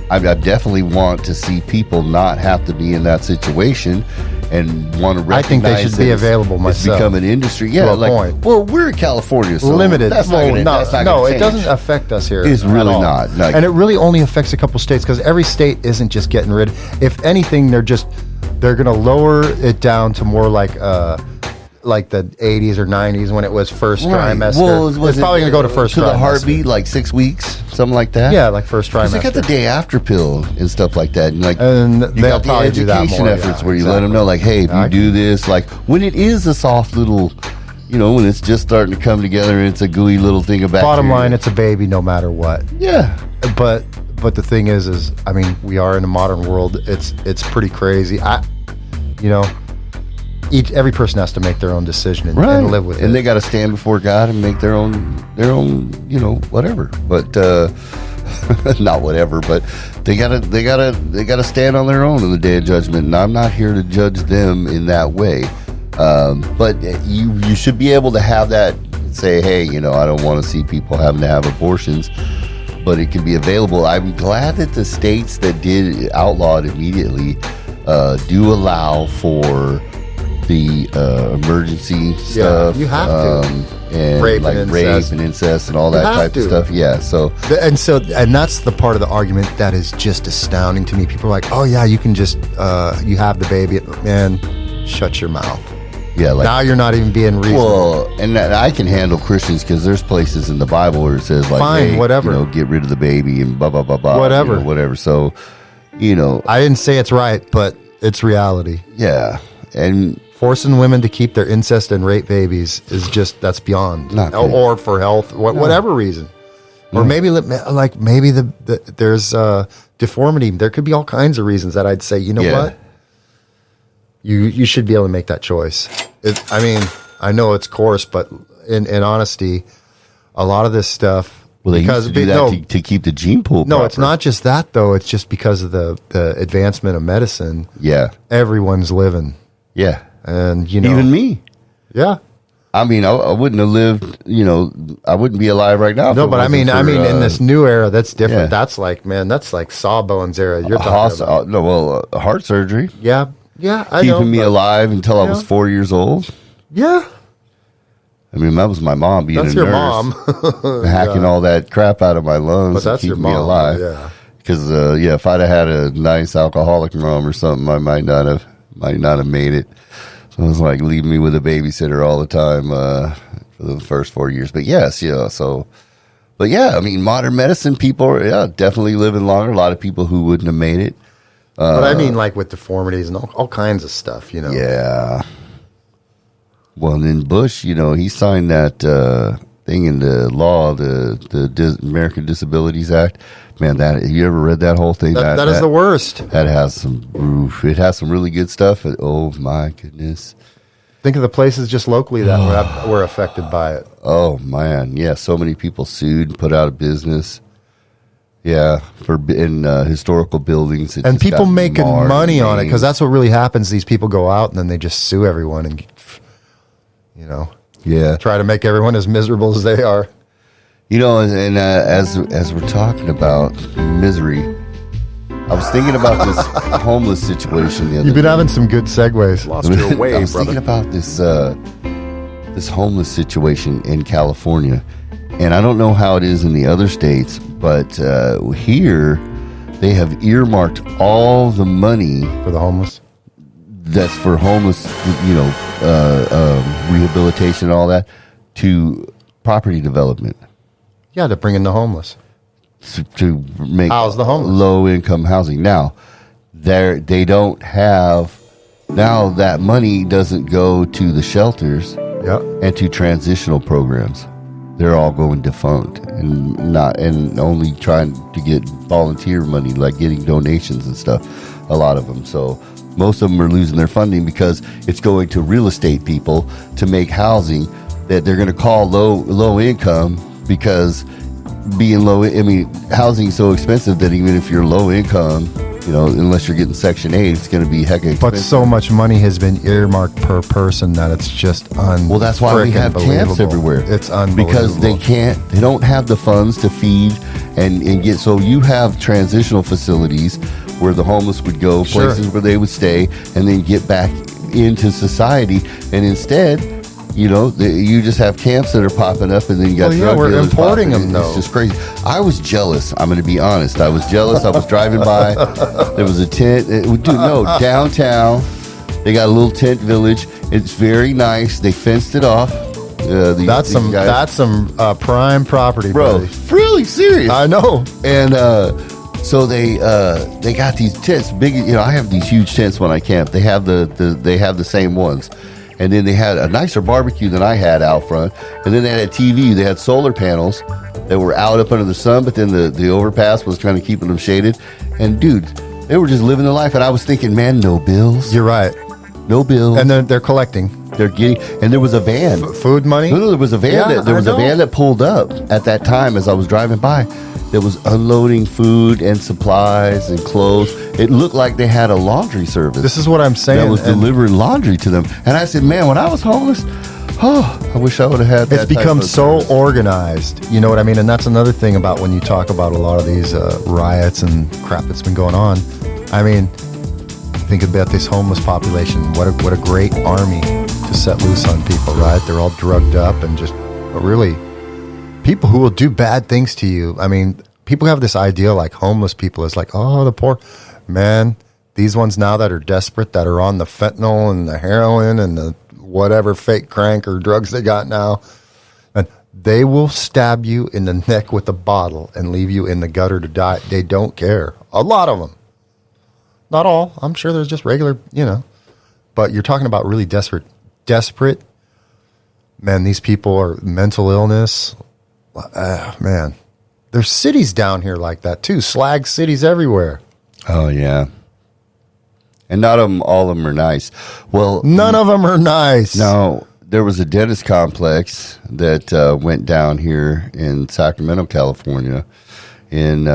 I definitely want to see people not have to be in that situation and want to recognize. I think they should be available myself. It's become an industry. Yeah, like, point. Well, we're in California, so limited. That's not gonna it doesn't affect us here. It's really not. Like, and it really only affects a couple states because every state isn't just getting rid. If anything, they're going to lower it down to more like the 80s or 90s when it was first trimester. Well, it's probably going to go to first trimester. To the heartbeat, like 6 weeks, something like that. Yeah, like first trimester. They got the day after pill and stuff like that. And you got the education efforts where you let them know, like, hey, if you do this, like when it is a soft little, when it's just starting to come together and it's a gooey little thing of bacteria. Bottom line, it's a baby no matter what. Yeah. But the thing is I mean, we are in a modern world. It's pretty crazy. Every person has to make their own decision and live with it. And they got to stand before God and make their own, whatever. But not whatever. But they gotta stand on their own in the day of judgment. And I'm not here to judge them in that way. But you should be able to have that. Say, hey, I don't want to see people having to have abortions, but it can be available. I'm glad that the states that did outlaw it immediately do allow for the emergency stuff. You have to. And rape and incest and all that type of stuff. Yeah. And that's the part of the argument that is just astounding to me. People are like, oh yeah, you can just you have the baby. Man, shut your mouth. Yeah. Like, now you're not even being reasonable. Well, and I can handle Christians because there's places in the Bible where it says like, fine, hey, whatever, get rid of the baby and blah blah blah blah. Whatever, whatever. So, I didn't say it's right, but it's reality. Yeah. And forcing women to keep their incest and rape babies is just, that's beyond. Or for health, whatever reason. Or maybe there's deformity. There could be all kinds of reasons that I'd say, what? You should be able to make that choice. I know it's coarse, but in honesty, a lot of this stuff. Well, they used to do that to keep the gene pool proper. No, it's not just that, though. It's just because of the advancement of medicine. Yeah. Everyone's living. Yeah. And, even me. Yeah. I mean, I wouldn't have lived, I wouldn't be alive right now. No, but I mean, in this new era, that's different. Yeah. That's like Sawbones era. You're talking about. Heart surgery. Yeah. Yeah. Keeping me alive until I was 4 years old. Yeah. I mean, that was my mom being a nurse. That's your mom. Hacking all that crap out of my lungs to keep me alive. Yeah. Because, if I'd have had a nice alcoholic mom or something, I might not have made it. So it was like leaving me with a babysitter all the time for the first 4 years. But yes, so But yeah, I mean, modern medicine people are definitely living longer. A lot of people who wouldn't have made it. But I mean, like with deformities and all kinds of stuff, you know. Yeah. Well, and then Bush, he signed that thing in the law, the American Disabilities Act. Man, you ever read that whole thing? That is the worst. It has some really good stuff. Oh my goodness. Think of the places just locally that were affected by it. Oh man, yeah. So many people sued, put out of business. Yeah, in historical buildings. And people making money on it, because that's what really happens. These people go out and then they just sue everyone and, try to make everyone as miserable as they are. And as we're talking about misery, I was thinking about this homeless situation the other You've been day. having some good segues. Lost your way, I was brother. thinking about this homeless situation in California. And I don't know how it is in the other states, but here they have earmarked all the money For the homeless? that's for homeless, rehabilitation and all that to property development Yeah, to bring in the homeless. to make House the homeless. low income housing. Now, they don't have, now that money doesn't go to the shelters Yeah. and to transitional programs. They're all going defunct and only trying to get volunteer money, like getting donations and stuff. A lot of them. So most of them are losing their funding because it's going to real estate people to make housing that they're going to call low income, because being housing is so expensive that even if you're low income, unless you're getting Section 8, it's going to be hecka expensive. But so much money has been earmarked per person that it's just Well, that's why we have camps everywhere. It's unbelievable. Because they don't have the funds to feed and get, so you have transitional facilities where the homeless would go, Sure. places where they would stay, and then get back into society. And instead, you just have camps that are popping up, and then you got drug we're dealers importing popping. them, though. It's just crazy. I was jealous. I'm going to be honest. I was jealous. I was driving by. There was a tent. Downtown. They got a little tent village. It's very nice. They fenced it off. That's some prime property, bro. buddy. Really serious. I know. And so they got these tents big. I have these huge tents when I camp. They have the same ones. And then they had a nicer barbecue than I had out front. And then they had a TV. They had solar panels that were out up under the sun, but then the overpass was kind of keeping them shaded. And dude, they were just living their life. And I was thinking, man, no bills. You're right. No bills. And they're collecting. They're getting, and there was a van. Food money? No, there was a van. Yeah, There was a van that pulled up at that time as I was driving by. That was unloading food and supplies and clothes. It looked like they had a laundry service. This is what I'm saying. That was delivering laundry to them. And I said, man, when I was homeless, I wish I would have had that. It's become type of so service. organized. You know what I mean? And that's another thing about when you talk about a lot of these riots and crap that's been going on. I mean, think about this homeless population. What a great army to set loose on people, right? They're all drugged up and just really people who will do bad things to you. I mean, people have this idea like homeless people is like, oh, the poor. Man, these ones now that are desperate, that are on the fentanyl and the heroin and the whatever fake crank or drugs they got now, and they will stab you in the neck with a bottle and leave you in the gutter to die. They don't care. A lot of them. Not all. I'm sure there's just regular, But you're talking about really desperate. Man, these people are mental illness. Man, there's cities down here like that too. Slag cities everywhere. Oh, yeah. And all of them are nice. Well, None of them are nice. no, there was a dentist complex that went down here in Sacramento, California. And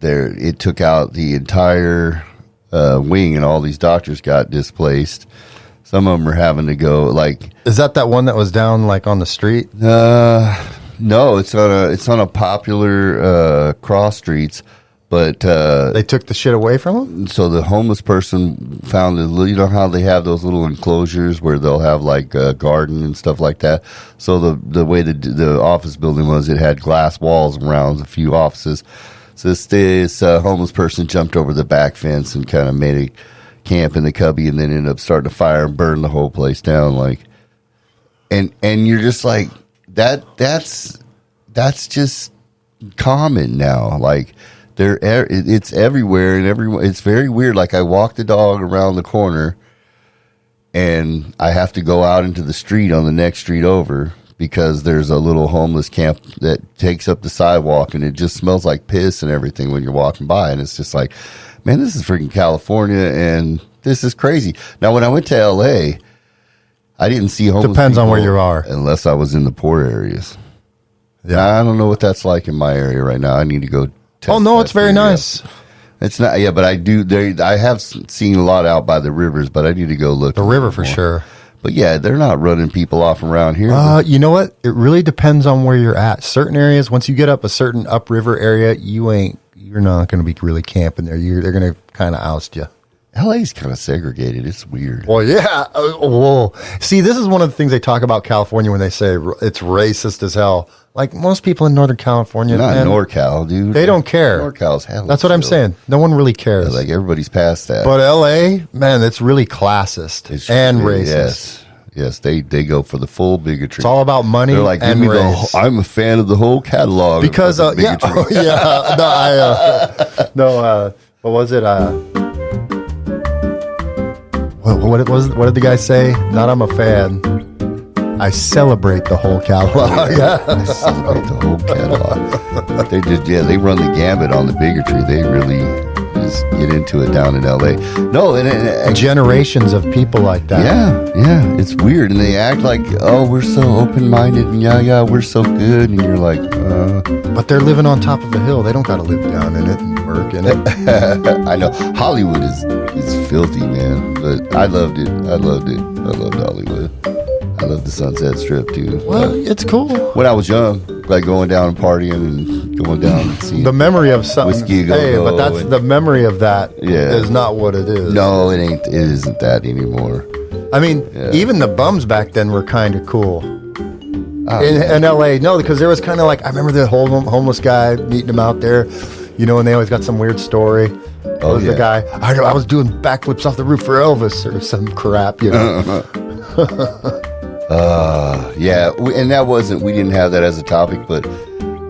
it took out the entire wing, and all these doctors got displaced. Some of them are having to go, like... Is that one that was down like on the street? No, it's on a popular cross streets, but They took the shit away from them? so the homeless person found how they have those little enclosures where they'll have like a garden and stuff like that. So the way the office building was, it had glass walls around a few offices. So this homeless person jumped over the back fence and kind of made a camp in the cubby, and then ended up starting a fire and burned the whole place down. Like, and you're just like, that's that's just common now. Like it's everywhere, and everyone. It's very weird. Like I walk the dog around the corner, and I have to go out into the street on the next street over because there's a little homeless camp that takes up the sidewalk, and it just smells like piss and everything when you're walking by, and it's just like, man, this is freaking California, and this is crazy. Now, when I went to L.A., I didn't see homeless Depends on people where you are. unless I was in the poor areas. Yeah. I don't know what that's like in my area right now. I need to go test Oh, no, that it's very theory out. nice. It's not, yeah, but I have seen a lot out by the rivers, but I need to go look. The a river little for more. sure. But yeah, they're not running people off around here. You know what? It really depends on where you're at. Certain areas, once you get up a certain upriver area, you're not going to be really camping there. They're going to kind of oust you. LA's kind of segregated. It's weird. Well, yeah. Whoa. See, this is one of the things they talk about California when they say it's racist as hell. Like most people in Northern California, Not man, NorCal, dude. they don't care. NorCal's hell. That's what I'm saying. No one really cares. Like everybody's past that. But LA, man, it's really classist It's and really- racist. Yes, they go for the full bigotry. It's all about money They're like, give and me race. I'm a fan of the whole catalog. Because of the yeah, bigotry. what was it? What did the guy say? Not I'm a fan. I celebrate the whole catalog. I celebrate the whole catalog. They run the gambit on the bigotry. They really just get into it down in LA. No, and Generations of people like that. yeah, it's weird, and they act like, oh, we're so open-minded, and yeah, we're so good, and you're like, But they're living on top of a hill. They don't got to live down in it and work in it. I know Hollywood is filthy, man, but I loved it. I loved Hollywood. I love the Sunset Strip too. Well, it's cool. When I was young, like going down and partying and going down and seeing The memory of something. Whiskey Hey, Go-Go but that's and- the memory of that Yeah. is not what it is. No, it ain't. It isn't that anymore. I mean, Yeah. even the bums back then were kind of cool. Oh, In LA, no, because there was kind of like, I remember the whole homeless guy meeting him out there, and they always got some weird story. Oh, Was yeah. the guy, I was doing backflips off the roof for Elvis or some crap, yeah, and we didn't have that as a topic, but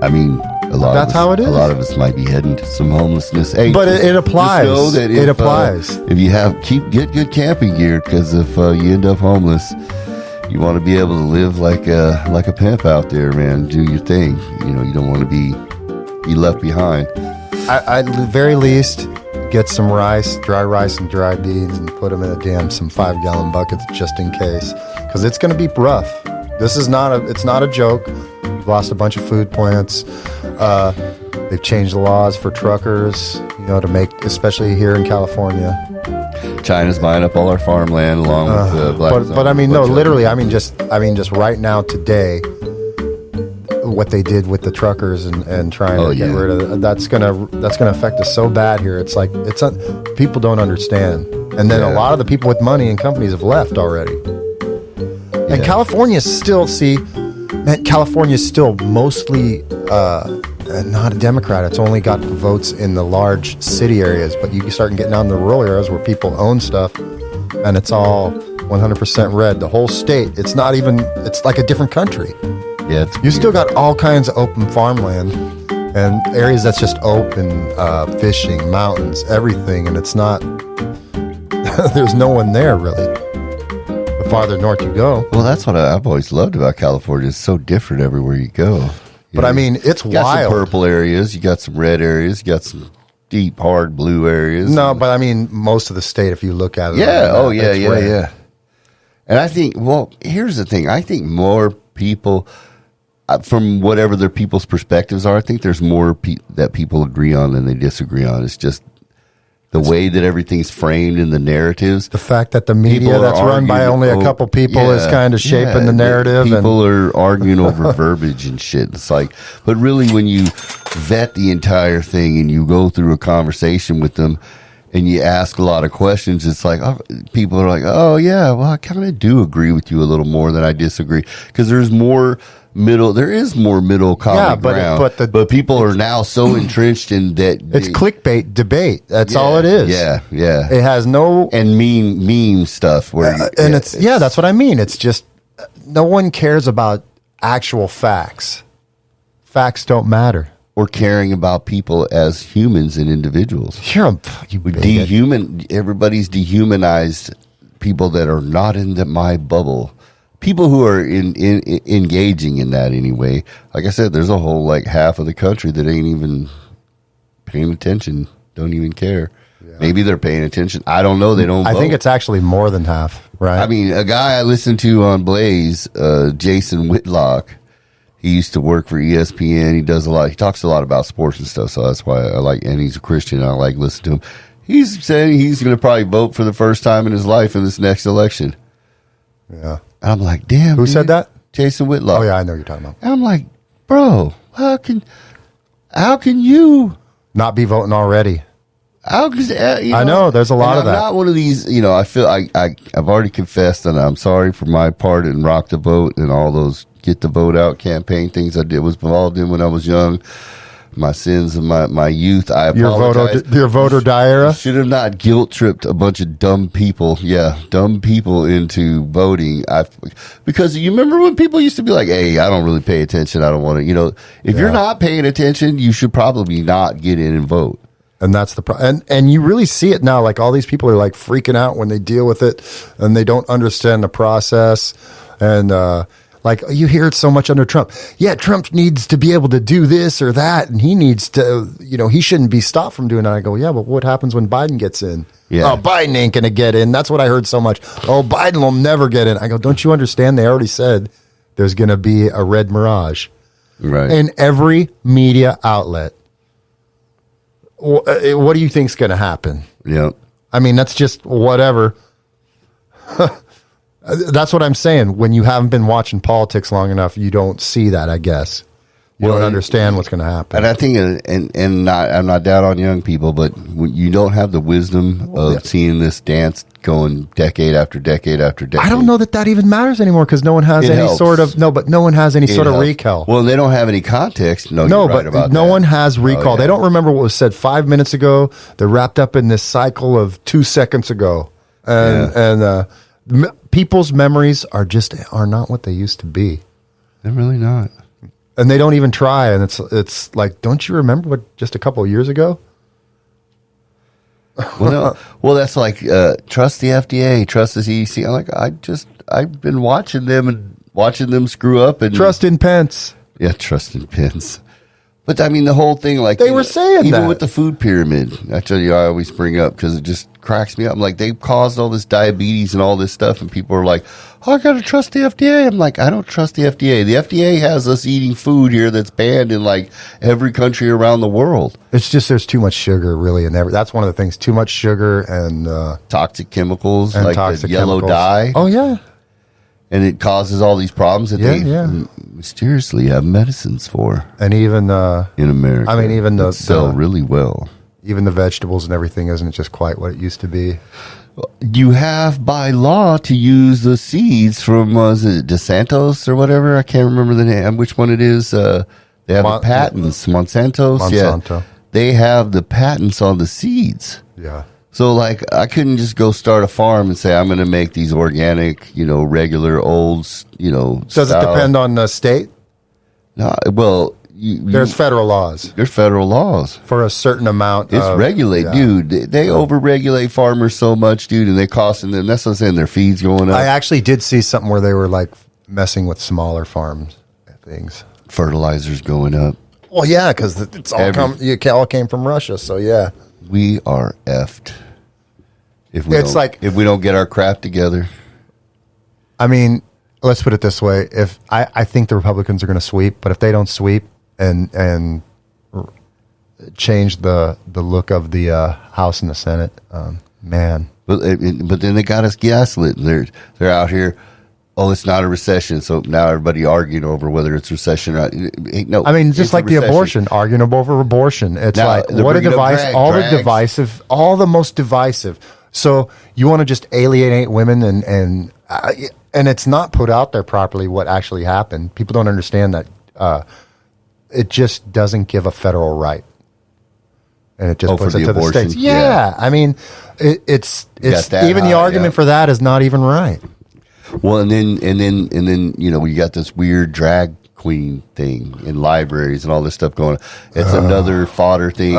I mean, That's how it is. A lot of us might be heading to some homelessness. Hey, But it just applies. know that It applies. If you get good camping gear, because if you end up homeless, you want to be able to live like a pimp out there, man. Do your thing. You don't want to be left behind. I at the very least, get some rice, dry rice and dry beans, and put them in some 5-gallon buckets just in case, because it's going to be rough. It's not a joke. We've lost a bunch of food plants. They've changed the laws for truckers, to make, especially here in California. China's buying up all our farmland along with black. But I mean, no, literally, I mean, just right now, today, what they did with the truckers and trying to get rid of it, that's gonna affect us so bad here. It's like people don't understand, and then a lot of the people with money and companies have left already. And California's still California's still mostly not a Democrat. It's only got votes in the large city areas, but you start getting down in the rural areas where people own stuff, and it's all 100% red. The whole state. It's not even. It's like a different country. Yeah, You still got all kinds of open farmland and areas that's just open, fishing, mountains, everything, and it's not. There's no one there really. The farther north you go, Well, that's what I've always loved about California. It's so different everywhere you go. but I mean, it's You got wild. some purple areas, you got some red areas, you got some deep, hard blue areas. No, but I mean, most of the state, if you look at it, Yeah, like that, it's red. yeah. And I think, here's the thing. I think more people, from whatever their people's perspectives are, I think there's more that people agree on than they disagree on. It's just the way that everything's framed in the narratives. The fact that the media People are that's run by arguing only a couple people is kind of shaping the narrative. People are arguing over verbiage and shit. It's like, but really, when you vet the entire thing and you go through a conversation with them and you ask a lot of questions, it's like, people are like, oh yeah, well, I kind of do agree with you a little more than I disagree, because there is more middle common ground. But people are now so entrenched in that. It's clickbait debate. That's all it is. Yeah. It has no. And meme stuff where That's what I mean. It's just no one cares about actual facts. Facts don't matter. Or caring about people as humans and individuals. You bigot. Everybody's dehumanized people that are not in my bubble. People who are engaging in that anyway. Like I said, there's a whole like half of the country that ain't even paying attention, don't even care. Yeah. Maybe they're paying attention. I don't know. They don't vote. I think it's actually more than half, right? I mean, a guy I listened to on Blaze, Jason Whitlock, he used to work for ESPN. He talks a lot about sports and stuff, so that's why I like, and he's a Christian. I like listening to him. He's saying he's going to probably vote for the first time in his life in this next election. Yeah. And I'm like, damn. Who said that? Jason Whitlock. Oh, yeah, I know who you're talking about. And I'm like, bro, how can you not be voting already? How could I know there's a lot of that. I'm not one of these, I feel I've already confessed and I'm sorry for my part in Rock the Vote and all those get the vote out campaign things I did was involved in when I was young. My sins of my youth. I apologize. Your voter die era? Should have not guilt tripped a bunch of dumb people. Yeah, dumb people into voting. Because you remember when people used to be like, "Hey, I don't really pay attention. I don't want to." If you're not paying attention, you should probably not get in and vote. And that's the problem. And you really see it now. Like all these people are like freaking out when they deal with it, and they don't understand the process. And like you hear it so much under Trump. Yeah, Trump needs to be able to do this or that, and he needs to, he shouldn't be stopped from doing that. I go, yeah, but what happens when Biden gets in? Yeah. Oh, Biden ain't going to get in. That's what I heard so much. Oh, Biden will never get in. I go, don't you understand? They already said there's going to be a red mirage. Right. In every media outlet. What do you think's going to happen? Yeah. I mean, that's just whatever. That's what I'm saying. When you haven't been watching politics long enough, you don't see that, I guess. You don't understand what's going to happen. And I think, I'm not down on young people, but when you don't have the wisdom of seeing this dance going decade after decade after decade. I don't know that even matters anymore because no one has no one has any sort of recall. Well, they don't have any context. No, one has recall. They don't remember what was said 5 minutes ago. They're wrapped up in this cycle of 2 seconds ago. And people's memories are not what they used to be. They're really not. And they don't even try. And it's like, don't you remember what just a couple of years ago? Well, that's like trust the FDA, trust the CDC. I'm like, I've been watching them screw up and trust in Pence. Yeah, trust in Pence. But I mean, the whole thing, like they were saying even that with the food pyramid. I tell you, I always bring up because it just cracks me up. I'm like, they caused all this diabetes and all this stuff, and people are like, "Oh, I gotta trust the FDA." I'm like, I don't trust the FDA. The FDA has us eating food here that's banned in like every country around the world. It's just there's too much sugar, really, and that's one of the things. Too much sugar and toxic chemicals, and like toxic the yellow dye. Oh yeah. And it causes all these problems that they mysteriously have medicines for. And even in America, I mean, even the sell really well. Even the vegetables and everything isn't just quite what it used to be. You have by law to use the seeds from is it DeSantos or whatever? I can't remember the name. Which one it is? They have the patents. Monsanto. Yeah, they have the patents on the seeds. Yeah. So, like, I couldn't just go start a farm and say, I'm going to make these organic, regular old, Does it depend on the state? No, well, there's federal laws. There's federal laws. For a certain amount. It's regulated, dude. They over-regulate farmers so much, dude, and they costing them. That's what I'm saying, their feed's going up. I actually did see something where they were, like, messing with smaller farms and things. Fertilizer's going up. Well, yeah, because it's all came from Russia, so yeah. We are effed. If we don't get our crap together. I mean, let's put it this way: if I think the Republicans are going to sweep, but if they don't sweep and change the look of the House and the Senate, man. But then they got us gaslit. They're out here. Oh, it's not a recession. So now everybody arguing over whether it's recession or not. No, I mean, just like the abortion, arguing over abortion. It's now, like, what a device, all the most divisive. So you want to just alienate women and it's not put out there properly what actually happened. People don't understand that it just doesn't give a federal right. And it just puts it to the states. Yeah. I mean, it's even the argument for that is not even right. Well, and then we got this weird drag queen thing in libraries and all this stuff going on. It's another fodder thing.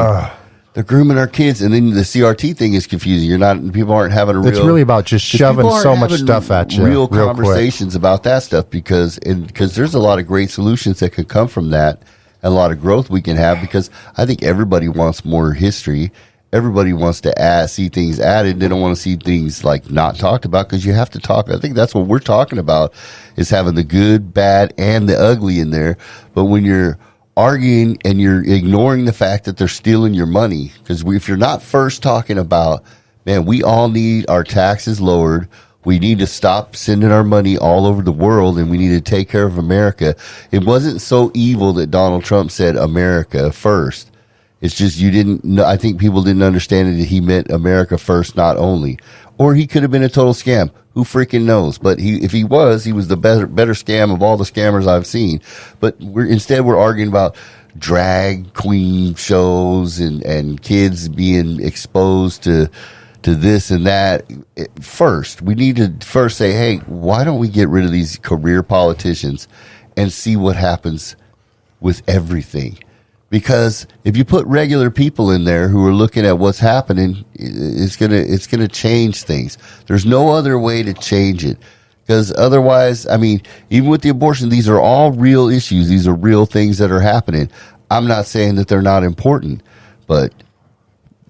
They're grooming our kids, and then the CRT thing is confusing. People aren't having a real. It's really about just shoving so much stuff at you. Real conversations about that stuff because there's a lot of great solutions that could come from that, and a lot of growth we can have. Because I think everybody wants more history. Everybody wants to see things added. They don't want to see things like not talked about because you have to talk. I think that's what we're talking about is having the good, bad, and the ugly in there. But when you're arguing and you're ignoring the fact that they're stealing your money, because if you're not first talking about, man, we all need our taxes lowered. We need to stop sending our money all over the world, and we need to take care of America. It wasn't so evil that Donald Trump said America first. It's just I think people didn't understand it, that he meant America first, not only. Or he could have been a total scam. Who freaking knows? But if he was the better scam of all the scammers I've seen. But we're arguing about drag queen shows and kids being exposed to this and that. First, we need to first say, hey, why don't we get rid of these career politicians and see what happens with everything? Because if you put regular people in there who are looking at what's happening, it's gonna change things. There's no other way to change it. Because otherwise, I mean, even with the abortion, these are all real issues. These are real things that are happening. I'm not saying that they're not important, but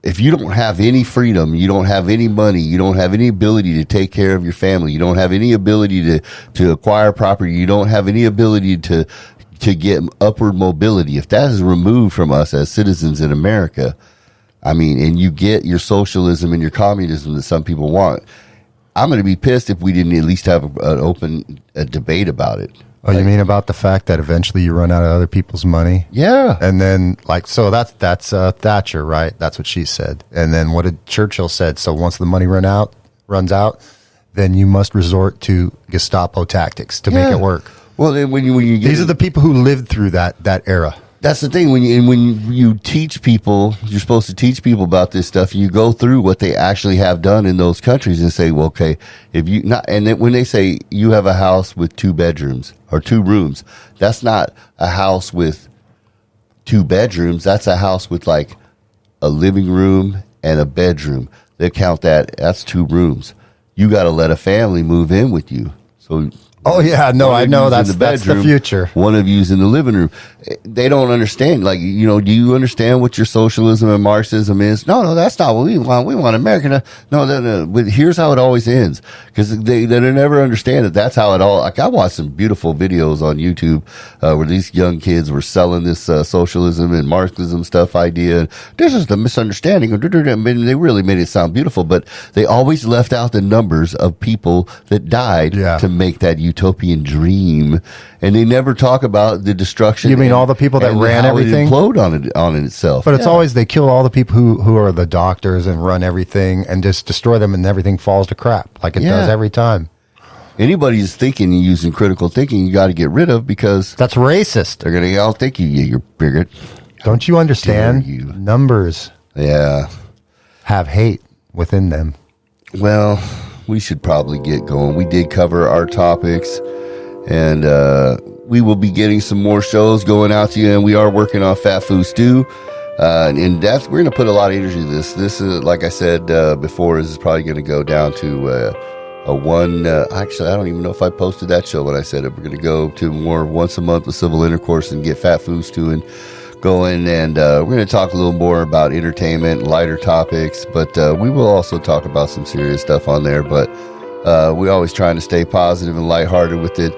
if you don't have any freedom, you don't have any money, you don't have any ability to take care of your family, you don't have any ability to acquire property, you don't have any ability to get upward mobility, if that is removed from us as citizens in America, I mean, and you get your socialism and your communism that some people want, I'm going to be pissed if we didn't at least have an open debate about it. Oh, you mean about the fact that eventually you run out of other people's money? Yeah. And then, so that's Thatcher, right? That's what she said. And then what did Churchill said? So once the money runs out, then you must resort to Gestapo tactics to make it work. Well, then when you get these are the people who lived through that era. That's the thing. When you teach people, you're supposed to teach people about this stuff. You go through what they actually have done in those countries and say, well, okay, if you not, and then when they say you have a house with 2 bedrooms or 2 rooms, that's not a house with 2 bedrooms. That's a house with like a living room and a bedroom. They count that's 2 rooms. You got to let a family move in with you. So. Oh, yeah. No, I know that's the future. One of you's in the living room. They don't understand. Like, do you understand what your socialism and Marxism is? No, that's not what we want. We want America. No. But here's how it always ends. Because they never understand that that's how it all. Like, I watched some beautiful videos on YouTube where these young kids were selling this socialism and Marxism stuff idea. And this is the misunderstanding. I mean, they really made it sound beautiful, but they always left out the numbers of people that died to make that utopian dream, and they never talk about the destruction. You mean all the people that ran everything? It implode on it itself. But it's always they kill all the people who are the doctors and run everything and just destroy them, and everything falls to crap like it does every time. Anybody who's thinking and using critical thinking, you got to get rid of because that's racist. They're going to all think you're bigot. Don't you understand? Numbers, have hate within them. Well, we should probably get going. We did cover our topics, and we will be getting some more shows going out to you, and we are working on Fat Food Stew in depth. We're going to put a lot of energy into this. This is, like I said before, this is probably going to go down to a one. Actually, I don't even know if I posted that show when I said it. We're going to go to more once a month with civil intercourse and get Fat Food Stew and going, and we're going to talk a little more about entertainment, lighter topics, but we will also talk about some serious stuff on there, but we're always trying to stay positive and lighthearted with it.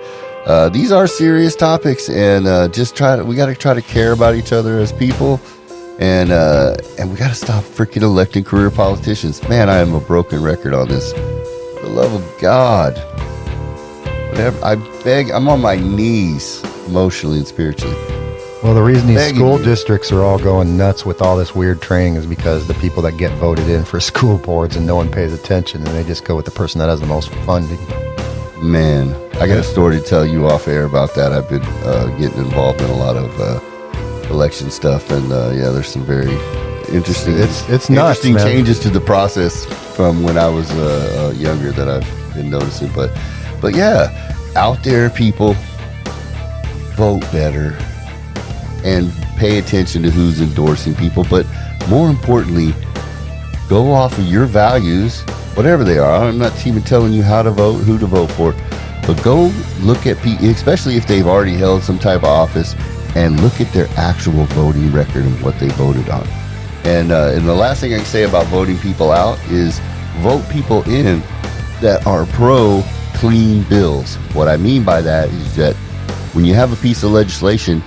These are serious topics, and we got to try to care about each other as people, and we got to stop freaking electing career politicians. Man, I am a broken record on this. For the love of God. Whatever, I'm on my knees emotionally and spiritually. Well, the reason these school districts are all going nuts with all this weird training is because the people that get voted in for school boards and no one pays attention, and they just go with the person that has the most funding. Man, I got a story to tell you off air about that. I've been getting involved in a lot of election stuff, and there's some very interesting, it's nuts, interesting changes to the process from when I was younger that I've been noticing. But yeah, out there, people. vote better and pay attention to who's endorsing people. But more importantly, go off of your values, whatever they are. I'm not even telling you how to vote, who to vote for, but go look at people, especially if they've already held some type of office, and look at their actual voting record and what they voted on. And the last thing I can say about voting people out is vote people in that are pro clean bills. What I mean by that is that when you have a piece of legislation,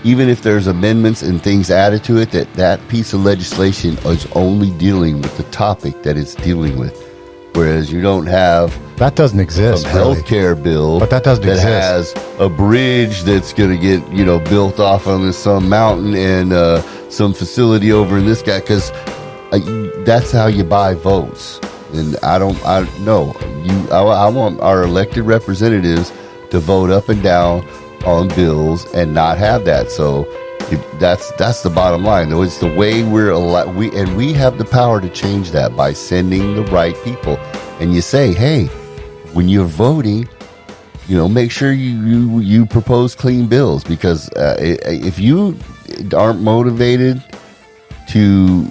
even if there's amendments and things added to it, that piece of legislation is only dealing with the topic that it's dealing with. Whereas you don't have that doesn't exist. Some healthcare bill, but that doesn't exist. Has a bridge that's going to get built off on some mountain and some facility over in this guy, because that's how you buy votes. And I want our elected representatives to vote up and down on bills and not have that. So that's the bottom line, though. It's the way we have the power to change that by sending the right people. And you say, hey, when you're voting, make sure you propose clean bills, because if you aren't motivated to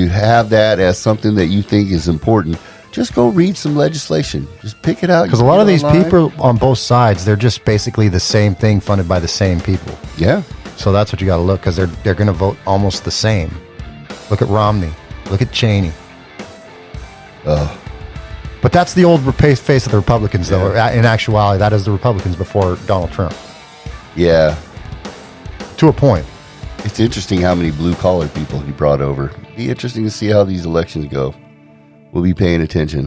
have that as something that you think is important, just go read some legislation. Just pick it out. Because a lot of these people on both sides, they're just basically the same thing funded by the same people. Yeah. So that's what you got to look, because they're going to vote almost the same. Look at Romney. Look at Cheney. But that's the old face of the Republicans, though. Yeah. In actuality, that is the Republicans before Donald Trump. Yeah. To a point. It's interesting how many blue-collar people he brought over. Be interesting to see how these elections go. We'll be paying attention.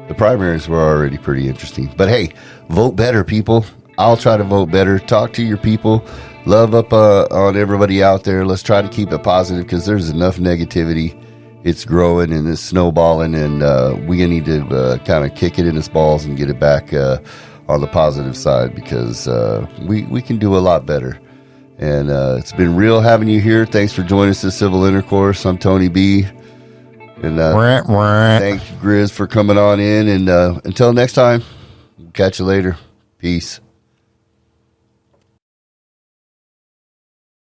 The primaries were already pretty interesting. But hey, vote better, people. I'll try to vote better. Talk to your people. Love up on everybody out there. Let's try to keep it positive, because there's enough negativity. It's growing and it's snowballing, and we need to kind of kick it in its balls and get it back on the positive side, because we can do a lot better. And it's been real having you here. Thanks for joining us at Civil Intercourse. I'm Tony B. And thank you, Grizz, for coming on in. And until next time, catch you later. Peace.